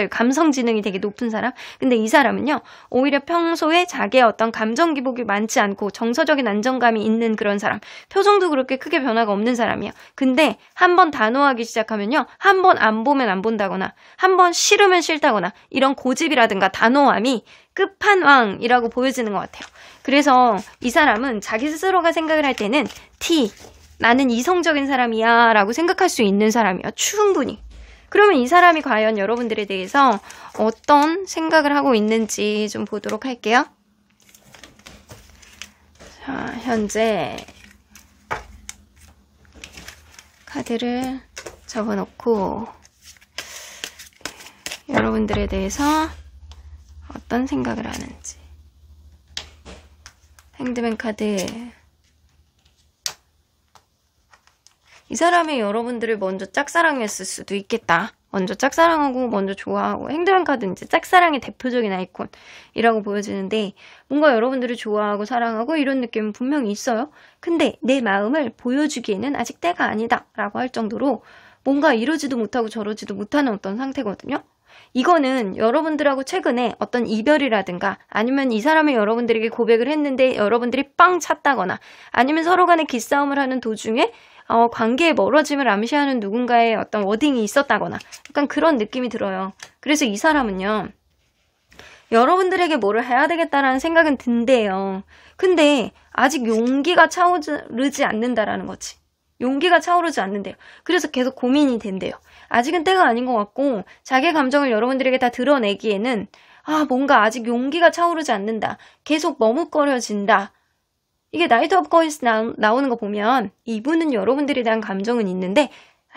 지능이 되게 높은 사람. 근데 이 사람은요, 오히려 평소에 자기의 어떤 감정 기복이 많지 않고 정서적인 안정감이 있는 그런 사람. 표정도 그렇게 크게 변화가 없는 사람이에요. 근데 한번 단호하기 시작하면요, 한 번 안 보면 안 본다거나 한 번 싫으면 싫다거나 이런 고집이라든가 단호함이 끝판왕이라고 보여지는 것 같아요. 그래서 이 사람은 자기 스스로가 생각을 할 때는 나는 이성적인 사람이야 라고 생각할 수 있는 사람이에요. 충분히. 그러면 이 사람이 과연 여러분들에 대해서 어떤 생각을 하고 있는지 좀 보도록 할게요. 자, 현재 카드를 접어놓고 여러분들에 대해서 어떤 생각을 하는지. 핸드맨 카드. 이 사람이 여러분들을 먼저 짝사랑했을 수도 있겠다. 먼저 짝사랑하고 먼저 좋아하고. 핸드맨 카드는 이제 짝사랑의 대표적인 아이콘이라고 보여지는데, 뭔가 여러분들을 좋아하고 사랑하고 이런 느낌은 분명히 있어요. 근데 내 마음을 보여주기에는 아직 때가 아니다 라고 할 정도로 뭔가 이러지도 못하고 저러지도 못하는 어떤 상태거든요. 이거는 여러분들하고 최근에 어떤 이별이라든가 아니면 이 사람이 여러분들에게 고백을 했는데 여러분들이 빵 찼다거나 아니면 서로 간에 기싸움을 하는 도중에 관계의 멀어짐을 암시하는 누군가의 어떤 워딩이 있었다거나 약간 그런 느낌이 들어요. 그래서 이 사람은요, 여러분들에게 뭐를 해야 되겠다라는 생각은 든대요. 근데 아직 용기가 차오르지 않는다라는 거지. 용기가 차오르지 않는데요. 그래서 계속 고민이 된대요. 아직은 때가 아닌 것 같고 자기의 감정을 여러분들에게 다 드러내기에는 뭔가 아직 용기가 차오르지 않는다. 계속 머뭇거려진다. 이게 나이트 오브 코인스 나오는 거 보면 이분은 여러분들에 대한 감정은 있는데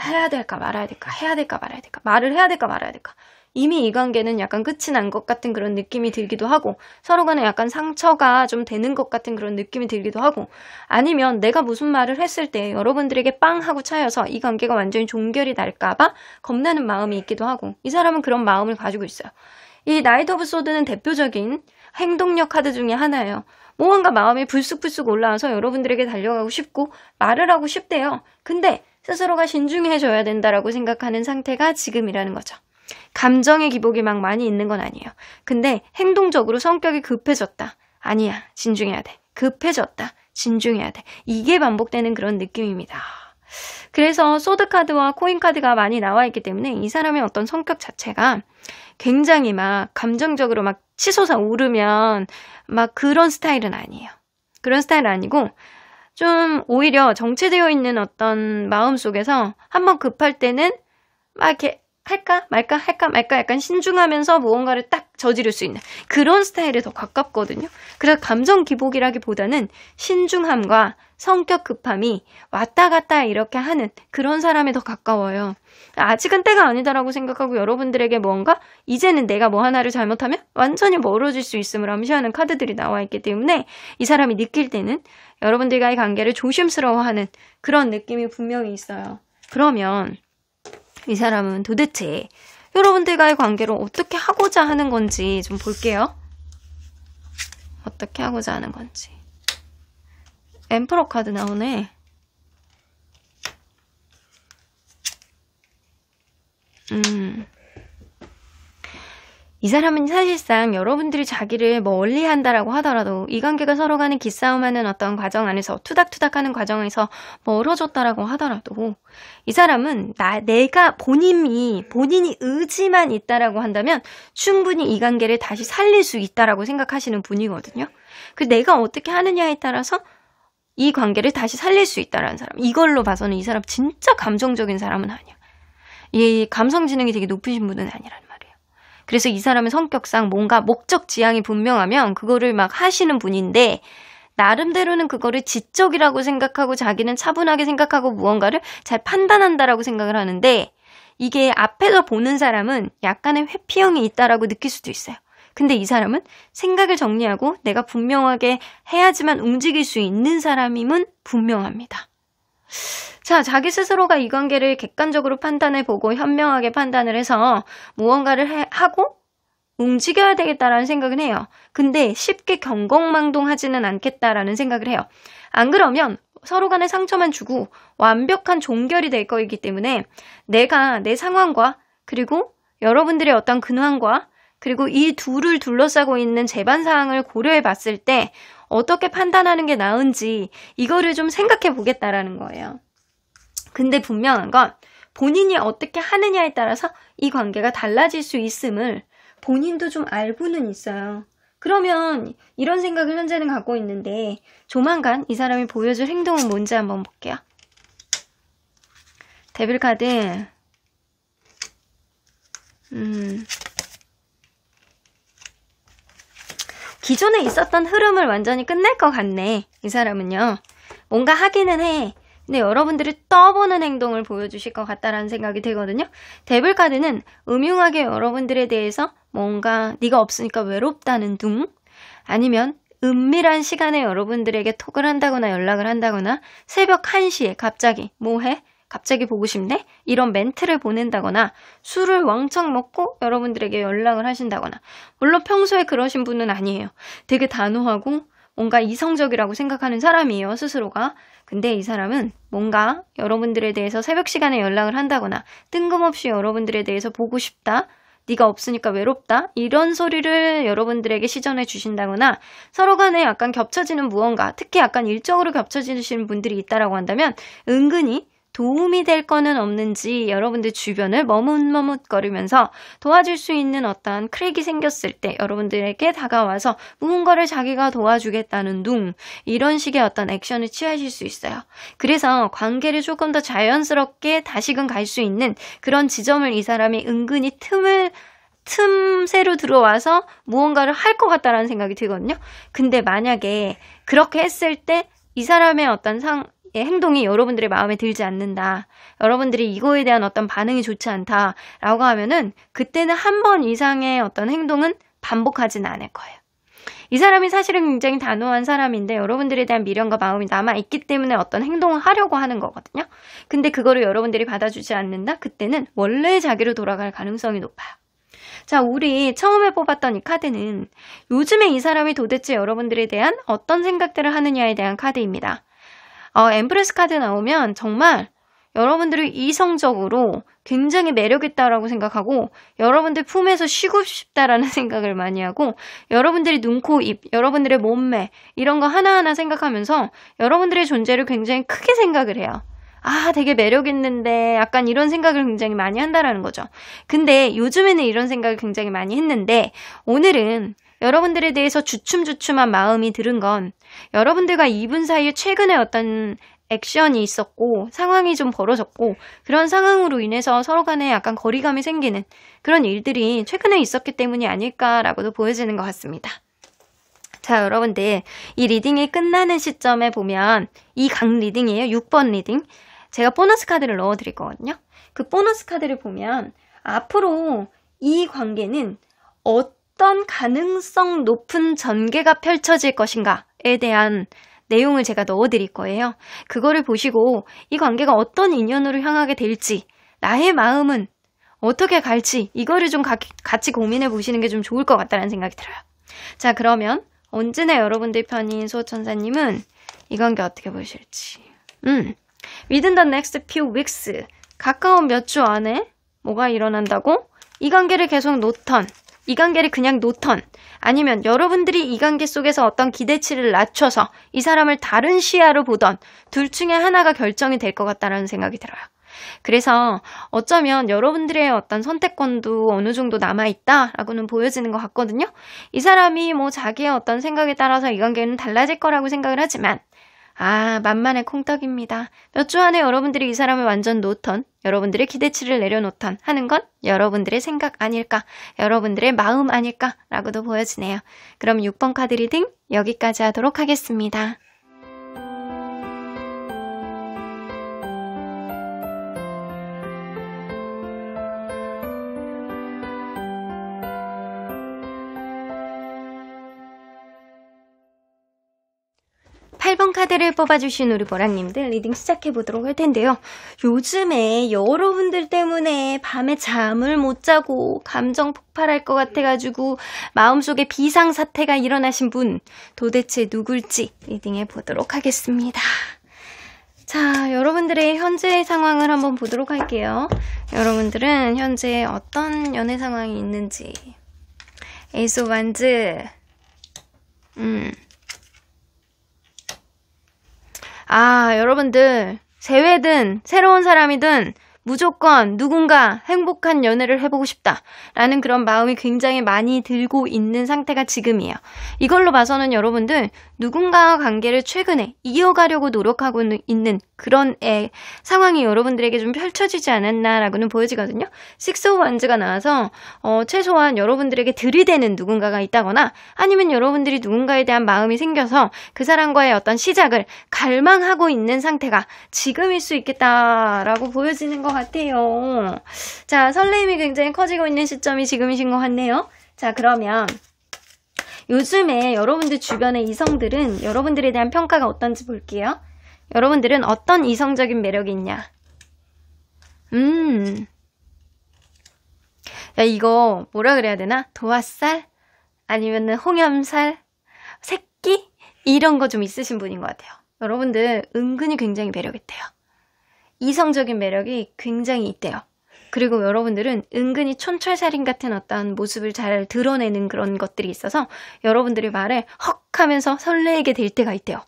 해야 될까 말아야 될까, 해야 될까 말아야 될까, 말을 해야 될까 말아야 될까. 이미 이 관계는 약간 끝이 난 것 같은 그런 느낌이 들기도 하고 서로 간에 약간 상처가 좀 되는 것 같은 그런 느낌이 들기도 하고, 아니면 내가 무슨 말을 했을 때 여러분들에게 빵 하고 차여서 이 관계가 완전히 종결이 날까봐 겁나는 마음이 있기도 하고, 이 사람은 그런 마음을 가지고 있어요. 이 나이트 오브 소드는 대표적인 행동력 카드 중에 하나예요. 뭔가 마음이 불쑥불쑥 올라와서 여러분들에게 달려가고 싶고 말을 하고 싶대요. 근데 스스로가 신중해져야 된다라고 생각하는 상태가 지금이라는 거죠. 감정의 기복이 막 많이 있는 건 아니에요. 근데 행동적으로 성격이 급해졌다. 아니야, 진중해야 돼. 급해졌다. 진중해야 돼. 이게 반복되는 그런 느낌입니다. 그래서 소드 카드와 코인 카드가 많이 나와 있기 때문에 이 사람의 어떤 성격 자체가 굉장히 막 감정적으로 막 치솟아 오르면 막 그런 스타일은 아니에요. 그런 스타일은 아니고 좀 오히려 정체되어 있는 어떤 마음 속에서 한번 급할 때는 막 이렇게 할까 말까 약간 신중하면서 무언가를 딱 저지를 수 있는 그런 스타일에 더 가깝거든요. 그래서 감정 기복이라기보다는 신중함과 성격 급함이 왔다 갔다 이렇게 하는 그런 사람에 더 가까워요. 아직은 때가 아니다라고 생각하고 여러분들에게 뭔가 이제는 내가 뭐 하나를 잘못하면 완전히 멀어질 수 있음을 암시하는 카드들이 나와 있기 때문에 이 사람이 느낄 때는 여러분들과의 관계를 조심스러워하는 그런 느낌이 분명히 있어요. 그러면 이 사람은 도대체 여러분들과의 관계를 어떻게 하고자 하는 건지 좀 볼게요. 어떻게 하고자 하는 건지. 엠퍼러 카드 나오네. 이 사람은 사실상 여러분들이 자기를 멀리 한다라고 하더라도 이 관계가 서로 간에 기싸움하는 어떤 과정 안에서 투닥투닥하는 과정에서 멀어졌다라고 하더라도 이 사람은 내가 본인이 의지만 있다라고 한다면 충분히 이 관계를 다시 살릴 수 있다라고 생각하시는 분이거든요. 그 내가 어떻게 하느냐에 따라서 이 관계를 다시 살릴 수 있다라는 사람. 이걸로 봐서는 이 사람 진짜 감정적인 사람은 아니야. 이 감성 지능이 되게 높으신 분은 아니란 말이에요. 그래서 이 사람의 성격상 뭔가 목적 지향이 분명하면 그거를 막 하시는 분인데 나름대로는 그거를 지적이라고 생각하고 자기는 차분하게 생각하고 무언가를 잘 판단한다라고 생각을 하는데 이게 앞에서 보는 사람은 약간의 회피형이 있다라고 느낄 수도 있어요. 근데 이 사람은 생각을 정리하고 내가 분명하게 해야지만 움직일 수 있는 사람임은 분명합니다. 자, 자기 스스로가 이 관계를 객관적으로 판단해보고 현명하게 판단을 해서 무언가를 하고 움직여야 되겠다라는 생각을 해요. 근데 쉽게 경공망동하지는 않겠다라는 생각을 해요. 안 그러면 서로 간에 상처만 주고 완벽한 종결이 될 거이기 때문에 내가 내 상황과 그리고 여러분들의 어떤 근황과 그리고 이 둘을 둘러싸고 있는 재반 사항을 고려해 봤을 때 어떻게 판단하는 게 나은지 이거를 좀 생각해 보겠다라는 거예요. 근데 분명한 건 본인이 어떻게 하느냐에 따라서 이 관계가 달라질 수 있음을 본인도 좀 알고는 있어요. 그러면 이런 생각을 현재는 갖고 있는데 조만간 이 사람이 보여줄 행동은 뭔지 한번 볼게요. 데빌 카드. 기존에 있었던 흐름을 완전히 끝낼 것 같네. 이 사람은요. 뭔가 하기는 해. 근데 여러분들이 떠보는 행동을 보여주실 것 같다라는 생각이 들거든요. 데블 카드는 음흉하게 여러분들에 대해서 뭔가 네가 없으니까 외롭다는 둥 아니면 은밀한 시간에 여러분들에게 톡을 한다거나 연락을 한다거나 새벽 1시에 갑자기 뭐해? 갑자기 보고 싶네? 이런 멘트를 보낸다거나 술을 왕창 먹고 여러분들에게 연락을 하신다거나 물론 평소에 그러신 분은 아니에요. 되게 단호하고 뭔가 이성적이라고 생각하는 사람이에요. 스스로가. 근데 이 사람은 뭔가 여러분들에 대해서 새벽 시간에 연락을 한다거나 뜬금없이 여러분들에 대해서 보고 싶다. 네가 없으니까 외롭다. 이런 소리를 여러분들에게 시전해 주신다거나 서로 간에 약간 겹쳐지는 무언가 특히 약간 일적으로 겹쳐지시는 분들이 있다라고 한다면 은근히 도움이 될 거는 없는지 여러분들 주변을 머뭇머뭇거리면서 도와줄 수 있는 어떤 크랙이 생겼을 때 여러분들에게 다가와서 무언가를 자기가 도와주겠다는 둥 이런 식의 어떤 액션을 취하실 수 있어요. 그래서 관계를 조금 더 자연스럽게 다시금 갈 수 있는 그런 지점을 이 사람이 은근히 틈새로 들어와서 무언가를 할 것 같다라는 생각이 들거든요. 근데 만약에 그렇게 했을 때 이 사람의 어떤 행동이 여러분들의 마음에 들지 않는다. 여러분들이 이거에 대한 어떤 반응이 좋지 않다라고 하면은 그때는 한 번 이상의 어떤 행동은 반복하진 않을 거예요. 이 사람이 사실은 굉장히 단호한 사람인데 여러분들에 대한 미련과 마음이 남아있기 때문에 어떤 행동을 하려고 하는 거거든요. 근데 그거를 여러분들이 받아주지 않는다? 그때는 원래 자기로 돌아갈 가능성이 높아요. 자, 우리 처음에 뽑았던 이 카드는 요즘에 이 사람이 도대체 여러분들에 대한 어떤 생각들을 하느냐에 대한 카드입니다. 엠프레스 카드 나오면 정말 여러분들이 이성적으로 굉장히 매력있다라고 생각하고 여러분들 품에서 쉬고 싶다라는 생각을 많이 하고 여러분들이 눈, 코, 입, 여러분들의 몸매 이런 거 하나하나 생각하면서 여러분들의 존재를 굉장히 크게 생각을 해요. 아, 되게 매력있는데 약간 이런 생각을 굉장히 많이 한다라는 거죠. 근데 요즘에는 이런 생각을 굉장히 많이 했는데 오늘은 여러분들에 대해서 주춤주춤한 마음이 들은 건 여러분들과 이분 사이에 최근에 어떤 액션이 있었고 상황이 좀 벌어졌고 그런 상황으로 인해서 서로 간에 약간 거리감이 생기는 그런 일들이 최근에 있었기 때문이 아닐까라고도 보여지는 것 같습니다. 자, 여러분들 이 리딩이 끝나는 시점에 보면 이 강 리딩이에요. 6번 리딩. 제가 보너스 카드를 넣어드릴 거거든요. 그 보너스 카드를 보면 앞으로 이 관계는 어떤 가능성 높은 전개가 펼쳐질 것인가에 대한 내용을 제가 넣어드릴 거예요. 그거를 보시고 이 관계가 어떤 인연으로 향하게 될지 나의 마음은 어떻게 갈지 이거를 좀 같이 고민해 보시는 게 좀 좋을 것 같다는 생각이 들어요. 자, 그러면 언제나 여러분들 편인 수호천사님은 이 관계 어떻게 보실지 Within the next few weeks 가까운 몇 주 안에 뭐가 일어난다고? 이 관계를 계속 놓던 이 관계를 그냥 놓던 아니면 여러분들이 이 관계 속에서 어떤 기대치를 낮춰서 이 사람을 다른 시야로 보던 둘 중에 하나가 결정이 될 것 같다는 생각이 들어요. 그래서 어쩌면 여러분들의 어떤 선택권도 어느 정도 남아있다라고는 보여지는 것 같거든요. 이 사람이 뭐 자기의 어떤 생각에 따라서 이 관계는 달라질 거라고 생각을 하지만 만만의 콩떡입니다. 몇 주 안에 여러분들이 이 사람을 완전 놓던, 여러분들의 기대치를 내려놓던 하는 건 여러분들의 생각 아닐까, 여러분들의 마음 아닐까라고도 보여지네요. 그럼 6번 카드 리딩 여기까지 하도록 하겠습니다. 8번 카드를 뽑아주신 우리 보라님들 리딩 시작해보도록 할 텐데요. 요즘에 여러분들 때문에 밤에 잠을 못 자고 감정 폭발할 것 같아가지고 마음속에 비상사태가 일어나신 분 도대체 누굴지 리딩해보도록 하겠습니다. 자, 여러분들의 현재 상황을 한번 보도록 할게요. 여러분들은 현재 어떤 연애 상황이 있는지. 에이스 오브 완즈. 여러분들 재회든 새로운 사람이든 무조건 누군가 행복한 연애를 해보고 싶다라는 그런 마음이 굉장히 많이 들고 있는 상태가 지금이에요. 이걸로 봐서는 여러분들 누군가와 관계를 최근에 이어가려고 노력하고 있는 그런 상황이 여러분들에게 좀 펼쳐지지 않았나라고는 보여지거든요. 식스 오브 완즈가 나와서 최소한 여러분들에게 들이대는 누군가가 있다거나 아니면 여러분들이 누군가에 대한 마음이 생겨서 그 사람과의 어떤 시작을 갈망하고 있는 상태가 지금일 수 있겠다라고 보여지는 것 같아요. 자, 설레임이 굉장히 커지고 있는 시점이 지금이신 것 같네요. 자, 그러면 요즘에 여러분들 주변의 이성들은 여러분들에 대한 평가가 어떤지 볼게요. 여러분들은 어떤 이성적인 매력이 있냐? 야, 이거 뭐라 그래야 되나? 도화살? 아니면은 홍염살? 새끼? 이런 거 좀 있으신 분인 것 같아요. 여러분들 은근히 굉장히 매력있대요. 이성적인 매력이 굉장히 있대요. 그리고 여러분들은 은근히 촌철살인 같은 어떤 모습을 잘 드러내는 그런 것들이 있어서 여러분들의 말에 헉 하면서 설레게 될 때가 있대요.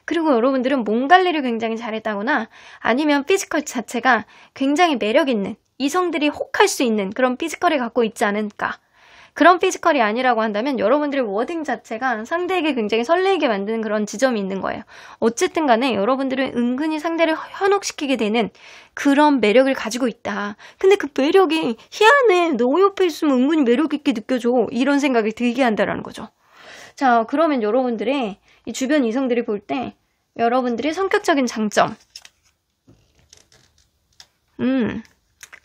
그리고 여러분들은 몸 관리를 굉장히 잘했다거나 아니면 피지컬 자체가 굉장히 매력있는, 이성들이 혹할 수 있는 그런 피지컬을 갖고 있지 않을까. 그런 피지컬이 아니라고 한다면 여러분들의 워딩 자체가 상대에게 굉장히 설레게 만드는 그런 지점이 있는 거예요. 어쨌든 간에 여러분들은 은근히 상대를 현혹시키게 되는 그런 매력을 가지고 있다. 근데 그 매력이 희한해. 너 옆에 있으면 은근히 매력 있게 느껴져. 이런 생각이 들게 한다라는 거죠. 자, 그러면 여러분들의 이 주변 이성들이 볼 때 여러분들의 성격적인 장점.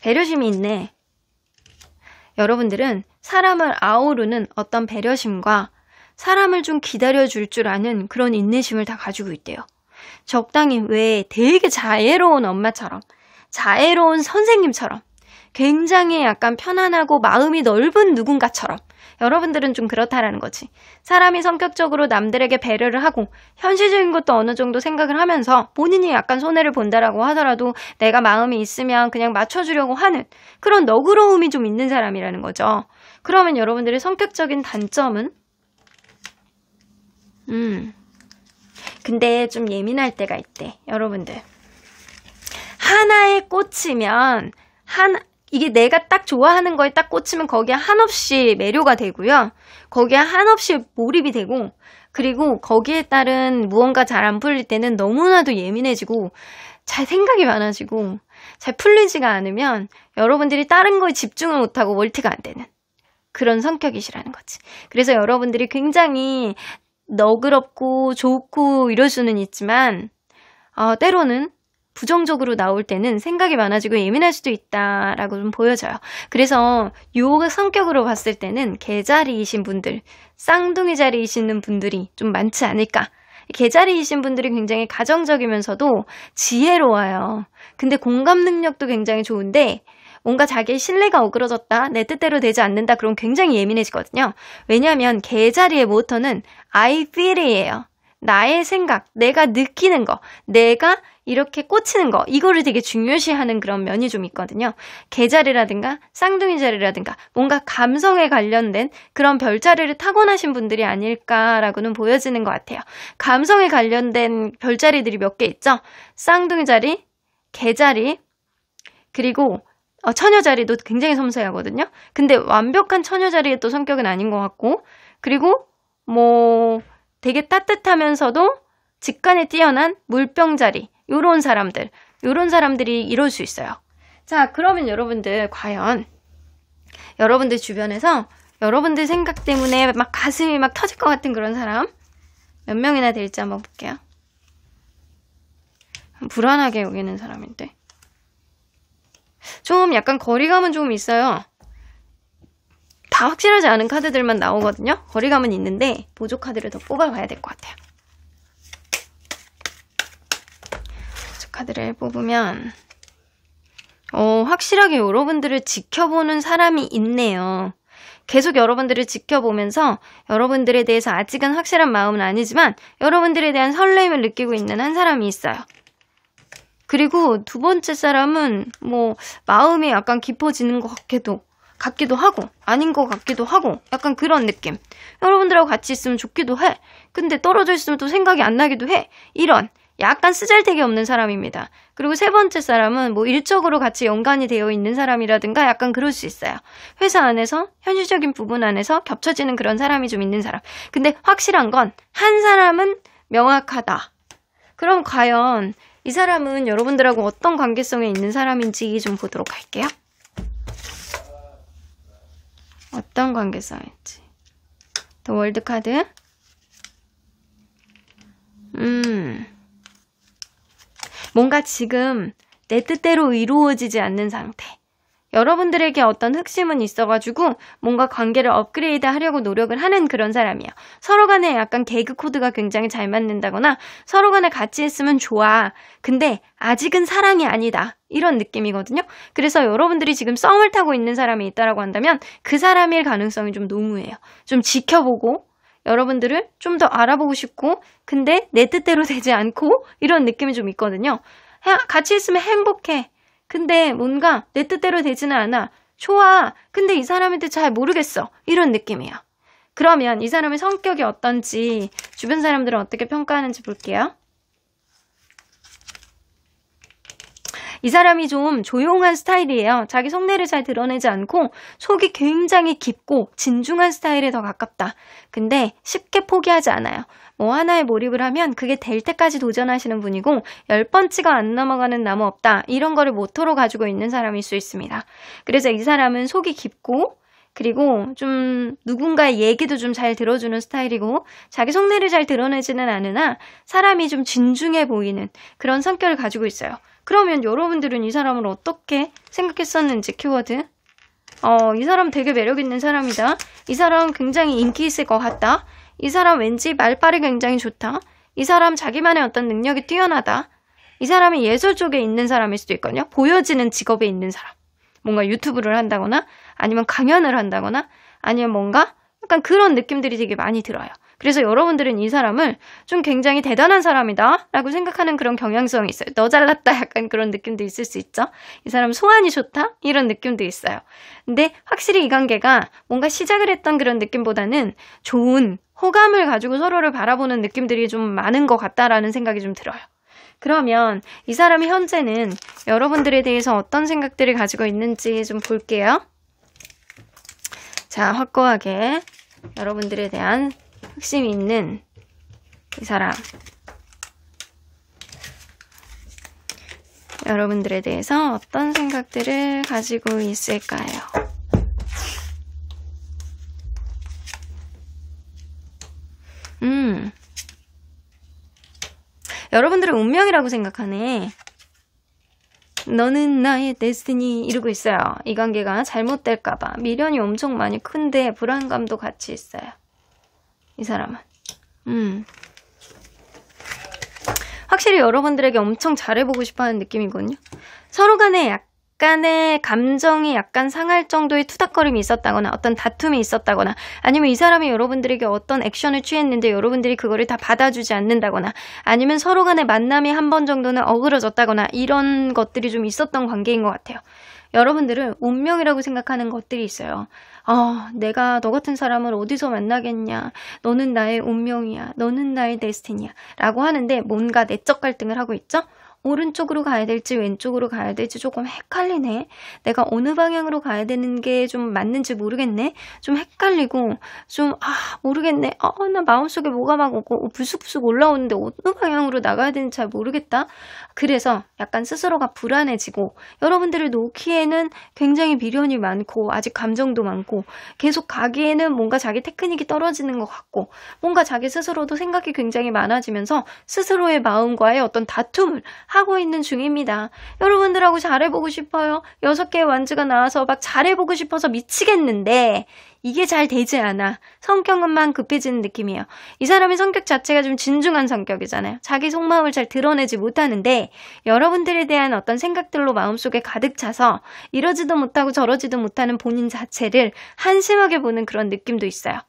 배려심이 있네. 여러분들은 사람을 아우르는 어떤 배려심과 사람을 좀 기다려줄 줄 아는 그런 인내심을 다 가지고 있대요. 적당히 왜 되게 자애로운 엄마처럼, 자애로운 선생님처럼, 굉장히 약간 편안하고 마음이 넓은 누군가처럼 여러분들은 좀 그렇다라는 거지. 사람이 성격적으로 남들에게 배려를 하고 현실적인 것도 어느 정도 생각을 하면서 본인이 약간 손해를 본다라고 하더라도 내가 마음이 있으면 그냥 맞춰주려고 하는 그런 너그러움이 좀 있는 사람이라는 거죠. 그러면 여러분들의 성격적인 단점은? 근데 좀 예민할 때가 있대. 여러분들. 하나에 꽂히면 이게 내가 딱 좋아하는 거에 딱 꽂히면 거기에 한없이 매료가 되고요. 거기에 한없이 몰입이 되고 그리고 거기에 따른 무언가 잘 안 풀릴 때는 너무나도 예민해지고 잘 생각이 많아지고 잘 풀리지가 않으면 여러분들이 다른 거에 집중을 못하고 멀티가 안 되는 그런 성격이시라는 거지. 그래서 여러분들이 굉장히 너그럽고 좋고 이럴 수는 있지만 때로는 부정적으로 나올 때는 생각이 많아지고 예민할 수도 있다라고 좀 보여져요. 그래서 요 성격으로 봤을 때는 개자리이신 분들, 쌍둥이 자리이시는 분들이 좀 많지 않을까. 개자리이신 분들이 굉장히 가정적이면서도 지혜로워요. 근데 공감 능력도 굉장히 좋은데 뭔가 자기의 신뢰가 어그러졌다, 내 뜻대로 되지 않는다, 그럼 굉장히 예민해지거든요. 왜냐하면 개자리의 모터는 I feel이에요. 나의 생각, 내가 느끼는 거, 내가 이렇게 꽂히는 거, 이거를 되게 중요시하는 그런 면이 좀 있거든요. 개자리라든가 쌍둥이 자리라든가 뭔가 감성에 관련된 그런 별자리를 타고나신 분들이 아닐까라고는 보여지는 것 같아요. 감성에 관련된 별자리들이 몇 개 있죠. 쌍둥이 자리, 개자리, 그리고 처녀 자리도 굉장히 섬세하거든요. 근데 완벽한 처녀 자리의 또 성격은 아닌 것 같고, 그리고 뭐 되게 따뜻하면서도 직관에 뛰어난 물병 자리, 요런 사람들이 이럴 수 있어요. 자, 그러면 여러분들 과연 여러분들 주변에서 여러분들 생각 때문에 막 가슴이 막 터질 것 같은 그런 사람 몇 명이나 될지 한번 볼게요. 불안하게 여기는 사람인데 좀 약간 거리감은 좀 있어요. 다 확실하지 않은 카드들만 나오거든요. 거리감은 있는데 보조 카드를 더 뽑아봐야 될 것 같아요. 보조 카드를 뽑으면 확실하게 여러분들을 지켜보는 사람이 있네요. 계속 여러분들을 지켜보면서 여러분들에 대해서 아직은 확실한 마음은 아니지만 여러분들에 대한 설렘을 느끼고 있는 한 사람이 있어요. 그리고 두 번째 사람은 뭐 마음이 약간 깊어지는 것 같기도 하고 아닌 것 같기도 하고 약간 그런 느낌. 여러분들하고 같이 있으면 좋기도 해. 근데 떨어져 있으면 또 생각이 안 나기도 해. 이런 약간 쓰잘데기 없는 사람입니다. 그리고 세 번째 사람은 뭐 일적으로 같이 연관이 되어 있는 사람이라든가 약간 그럴 수 있어요. 회사 안에서 현실적인 부분 안에서 겹쳐지는 그런 사람이 좀 있는 사람. 근데 확실한 건 한 사람은 명확하다. 그럼 과연 이 사람은 여러분들하고 어떤 관계성에 있는 사람인지 좀 보도록 할게요. 어떤 관계성인지. 더 월드 카드. 뭔가 지금 내 뜻대로 이루어지지 않는 상태. 여러분들에게 어떤 흑심은 있어가지고 뭔가 관계를 업그레이드 하려고 노력을 하는 그런 사람이에요. 서로 간에 약간 개그 코드가 굉장히 잘 맞는다거나 서로 간에 같이 있으면 좋아. 근데 아직은 사랑이 아니다. 이런 느낌이거든요. 그래서 여러분들이 지금 썸을 타고 있는 사람이 있다라고 한다면 그 사람일 가능성이 좀 너무해요. 좀 지켜보고 여러분들을 좀 더 알아보고 싶고 근데 내 뜻대로 되지 않고 이런 느낌이 좀 있거든요. 같이 있으면 행복해. 근데 뭔가 내 뜻대로 되지는 않아. 좋아. 근데 이 사람한테 잘 모르겠어. 이런 느낌이에요. 그러면 이 사람의 성격이 어떤지 주변 사람들은 어떻게 평가하는지 볼게요. 이 사람이 좀 조용한 스타일이에요. 자기 속내를 잘 드러내지 않고 속이 굉장히 깊고 진중한 스타일에 더 가깝다. 근데 쉽게 포기하지 않아요. 뭐 하나에 몰입을 하면 그게 될 때까지 도전하시는 분이고 10번치가 안 넘어가는 나무 없다. 이런 거를 모토로 가지고 있는 사람일 수 있습니다. 그래서 이 사람은 속이 깊고 그리고 좀 누군가의 얘기도 좀 잘 들어주는 스타일이고 자기 속내를 잘 드러내지는 않으나 사람이 좀 진중해 보이는 그런 성격을 가지고 있어요. 그러면 여러분들은 이 사람을 어떻게 생각했었는지 키워드. 이 사람 되게 매력 있는 사람이다. 이 사람 굉장히 인기 있을 것 같다. 이 사람 왠지 말빨이 굉장히 좋다. 이 사람 자기만의 어떤 능력이 뛰어나다. 이 사람이 예술 쪽에 있는 사람일 수도 있거든요. 보여지는 직업에 있는 사람. 뭔가 유튜브를 한다거나 아니면 강연을 한다거나 아니면 뭔가 약간 그런 느낌들이 되게 많이 들어요. 그래서 여러분들은 이 사람을 좀 굉장히 대단한 사람이다 라고 생각하는 그런 경향성이 있어요. 너 잘났다 약간 그런 느낌도 있을 수 있죠. 이 사람 소환이 좋다 이런 느낌도 있어요. 근데 확실히 이 관계가 뭔가 시작을 했던 그런 느낌보다는 좋은 호감을 가지고 서로를 바라보는 느낌들이 좀 많은 것 같다라는 생각이 좀 들어요. 그러면 이 사람이 현재는 여러분들에 대해서 어떤 생각들을 가지고 있는지 좀 볼게요. 자, 확고하게 여러분들에 대한 흑심이 있는 이 사람. 여러분들에 대해서 어떤 생각들을 가지고 있을까요? 여러분들은 운명이라고 생각하네. 너는 나의 데스티니 이러고 있어요. 이 관계가 잘못될까봐 미련이 엄청 많이 큰데 불안감도 같이 있어요. 이 사람은. 확실히 여러분들에게 엄청 잘해보고 싶어하는 느낌이거든요. 서로 간에 약간의 감정이 약간 상할 정도의 투닥거림이 있었다거나 어떤 다툼이 있었다거나 아니면 이 사람이 여러분들에게 어떤 액션을 취했는데 여러분들이 그거를 다 받아주지 않는다거나 아니면 서로 간의 만남이 한 번 정도는 어그러졌다거나 이런 것들이 좀 있었던 관계인 것 같아요. 여러분들은 운명이라고 생각하는 것들이 있어요. 내가 너 같은 사람을 어디서 만나겠냐. 너는 나의 운명이야. 너는 나의 데스티니야. 라고 하는데 뭔가 내적 갈등을 하고 있죠? 오른쪽으로 가야 될지 왼쪽으로 가야 될지 조금 헷갈리네. 내가 어느 방향으로 가야 되는 게 좀 맞는지 모르겠네. 좀 헷갈리고 좀 모르겠네. 나 마음속에 뭐가 막 불쑥불쑥 올라오는데 어느 방향으로 나가야 되는지 잘 모르겠다. 그래서 약간 스스로가 불안해지고 여러분들을 놓기에는 굉장히 미련이 많고 아직 감정도 많고 계속 가기에는 뭔가 자기 테크닉이 떨어지는 것 같고 뭔가 자기 스스로도 생각이 굉장히 많아지면서 스스로의 마음과의 어떤 다툼을 하고 있는 중입니다. 여러분들하고 잘해보고 싶어요. 6개의 완즈가 나와서 막 잘해보고 싶어서 미치겠는데 이게 잘 되지 않아. 성격만 급해지는 느낌이에요. 이 사람의 성격 자체가 좀 진중한 성격이잖아요. 자기 속마음을 잘 드러내지 못하는데 여러분들에 대한 어떤 생각들로 마음속에 가득 차서 이러지도 못하고 저러지도 못하는 본인 자체를 한심하게 보는 그런 느낌도 있어요.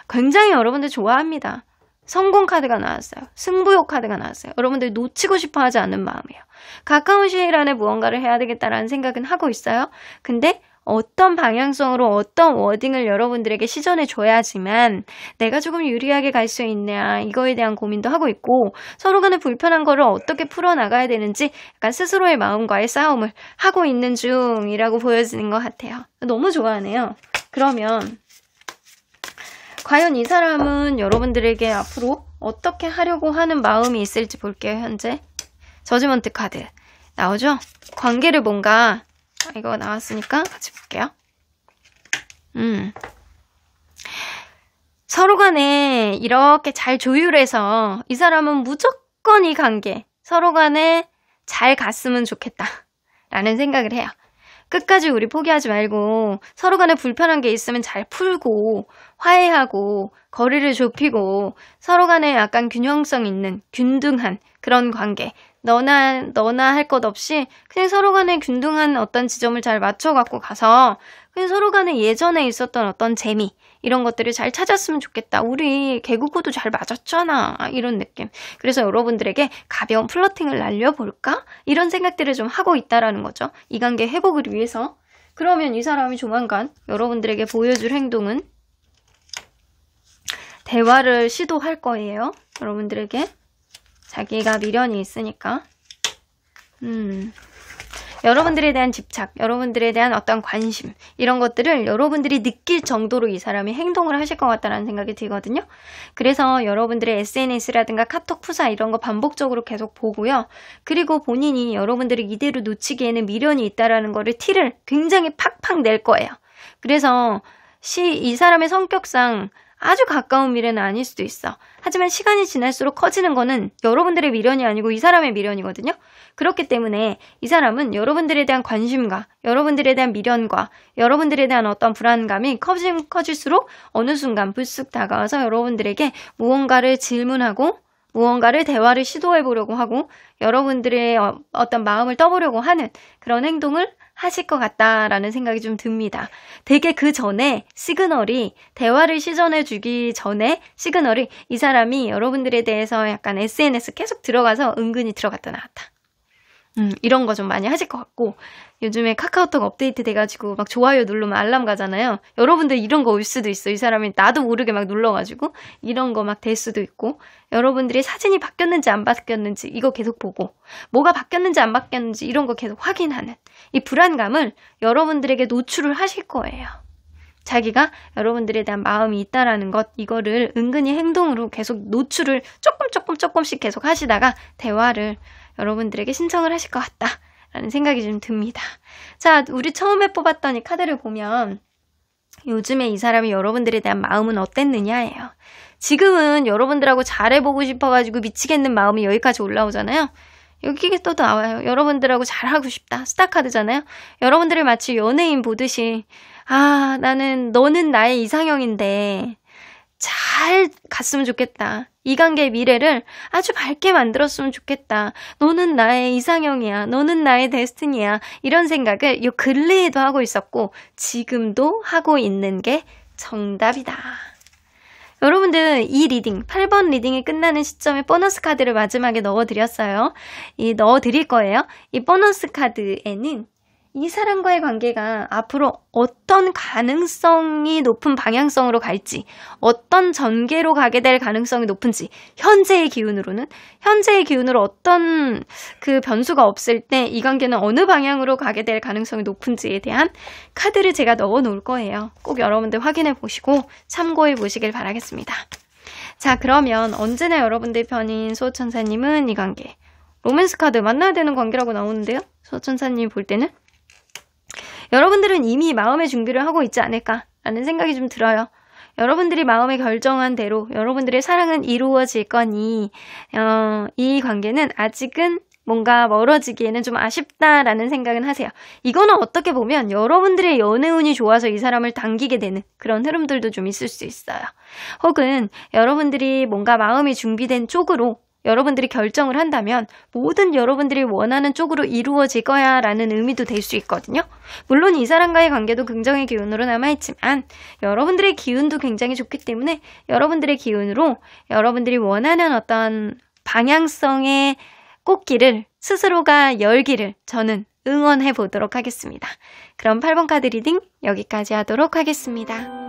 굉장히 여러분들 좋아합니다. 성공 카드가 나왔어요. 승부욕 카드가 나왔어요. 여러분들 놓치고 싶어 하지 않는 마음이에요. 가까운 시일 안에 무언가를 해야 되겠다라는 생각은 하고 있어요. 근데 어떤 방향성으로 어떤 워딩을 여러분들에게 시전해 줘야지만 내가 조금 유리하게 갈 수 있냐 이거에 대한 고민도 하고 있고 서로 간에 불편한 거를 어떻게 풀어나가야 되는지 약간 스스로의 마음과의 싸움을 하고 있는 중이라고 보여지는 것 같아요. 너무 좋아하네요. 그러면 과연 이 사람은 여러분들에게 앞으로 어떻게 하려고 하는 마음이 있을지 볼게요. 현재 저지먼트 카드 나오죠? 관계를 뭔가 이거 나왔으니까 같이 볼게요. 서로 간에 이렇게 잘 조율해서 이 사람은 무조건 이 관계 서로 간에 잘 갔으면 좋겠다 라는 생각을 해요. 끝까지 우리 포기하지 말고 서로 간에 불편한 게 있으면 잘 풀고 화해하고 거리를 좁히고 서로 간에 약간 균형성 있는 균등한 그런 관계 너나 할 것 없이 그냥 서로 간에 균등한 어떤 지점을 잘 맞춰갖고 가서 그냥 서로 간에 예전에 있었던 어떤 재미 이런 것들을 잘 찾았으면 좋겠다. 우리 개그코도 잘 맞았잖아. 이런 느낌. 그래서 여러분들에게 가벼운 플러팅을 날려볼까? 이런 생각들을 좀 하고 있다라는 거죠. 이 관계 회복을 위해서. 그러면 이 사람이 조만간 여러분들에게 보여줄 행동은 대화를 시도할 거예요. 여러분들에게. 자기가 미련이 있으니까. 여러분들에 대한 집착, 여러분들에 대한 어떤 관심 이런 것들을 여러분들이 느낄 정도로 이 사람이 행동을 하실 것 같다는 생각이 들거든요. 그래서 여러분들의 SNS라든가 카톡 푸사 이런 거 반복적으로 계속 보고요. 그리고 본인이 여러분들을 이대로 놓치기에는 미련이 있다라는 거를 티를 굉장히 팍팍 낼 거예요. 그래서 이 사람의 성격상 아주 가까운 미래는 아닐 수도 있어. 하지만 시간이 지날수록 커지는 거는 여러분들의 미련이 아니고 이 사람의 미련이거든요. 그렇기 때문에 이 사람은 여러분들에 대한 관심과 여러분들에 대한 미련과 여러분들에 대한 어떤 불안감이 커질수록 어느 순간 불쑥 다가와서 여러분들에게 무언가를 질문하고 무언가를 대화를 시도해보려고 하고 여러분들의 어떤 마음을 떠보려고 하는 그런 행동을 하실 것 같다라는 생각이 좀 듭니다. 되게 그 전에 시그널이 대화를 시전해주기 전에 시그널이 이 사람이 여러분들에 대해서 약간 SNS 계속 들어가서 은근히 들어갔다 나왔다. 이런 거 좀 많이 하실 것 같고 요즘에 카카오톡 업데이트 돼가지고 막 좋아요 누르면 알람 가잖아요. 여러분들 이런 거 올 수도 있어. 이 사람이 나도 모르게 막 눌러가지고 이런 거 막 될 수도 있고 여러분들이 사진이 바뀌었는지 안 바뀌었는지 이거 계속 보고 뭐가 바뀌었는지 안 바뀌었는지 이런 거 계속 확인하는 이 불안감을 여러분들에게 노출을 하실 거예요. 자기가 여러분들에 대한 마음이 있다라는 것 이거를 은근히 행동으로 계속 노출을 조금씩 계속 하시다가 대화를 여러분들에게 신청을 하실 것 같다라는 생각이 좀 듭니다. 자, 우리 처음에 뽑았던 이 카드를 보면 요즘에 이 사람이 여러분들에 대한 마음은 어땠느냐예요. 지금은 여러분들하고 잘해보고 싶어가지고 미치겠는 마음이 여기까지 올라오잖아요. 여기에 또 나와요. 여러분들하고 잘하고 싶다. 스타 카드잖아요. 여러분들을 마치 연예인 보듯이 너는 나의 이상형인데 잘 갔으면 좋겠다. 이 관계의 미래를 아주 밝게 만들었으면 좋겠다. 너는 나의 이상형이야. 너는 나의 데스티니야. 이런 생각을 요 근래에도 하고 있었고 지금도 하고 있는 게 정답이다. 여러분들 이 리딩, 8번 리딩이 끝나는 시점에 보너스 카드를 마지막에 넣어드렸어요. 넣어드릴 거예요. 이 보너스 카드에는 이 사람과의 관계가 앞으로 어떤 가능성이 높은 방향성으로 갈지, 어떤 전개로 가게 될 가능성이 높은지, 현재의 기운으로 어떤 그 변수가 없을 때 이 관계는 어느 방향으로 가게 될 가능성이 높은지에 대한 카드를 제가 넣어 놓을 거예요. 꼭 여러분들 확인해 보시고 참고해 보시길 바라겠습니다. 자, 그러면 언제나 여러분들 편인 수호천사님은 이 관계, 로맨스 카드 만나야 되는 관계라고 나오는데요. 수호천사님 볼 때는 여러분들은 이미 마음의 준비를 하고 있지 않을까라는 생각이 좀 들어요. 여러분들이 마음에 결정한 대로 여러분들의 사랑은 이루어질 거니 이 관계는 아직은 뭔가 멀어지기에는 좀 아쉽다라는 생각은 하세요. 이거는 어떻게 보면 여러분들의 연애운이 좋아서 이 사람을 당기게 되는 그런 흐름들도 좀 있을 수 있어요. 혹은 여러분들이 뭔가 마음이 준비된 쪽으로 여러분들이 결정을 한다면 모든 여러분들이 원하는 쪽으로 이루어질 거야 라는 의미도 될 수 있거든요. 물론 이 사람과의 관계도 긍정의 기운으로 남아있지만 여러분들의 기운도 굉장히 좋기 때문에 여러분들의 기운으로 여러분들이 원하는 어떤 방향성의 꽃길을 스스로가 열기를 저는 응원해 보도록 하겠습니다. 그럼 8번 카드 리딩 여기까지 하도록 하겠습니다.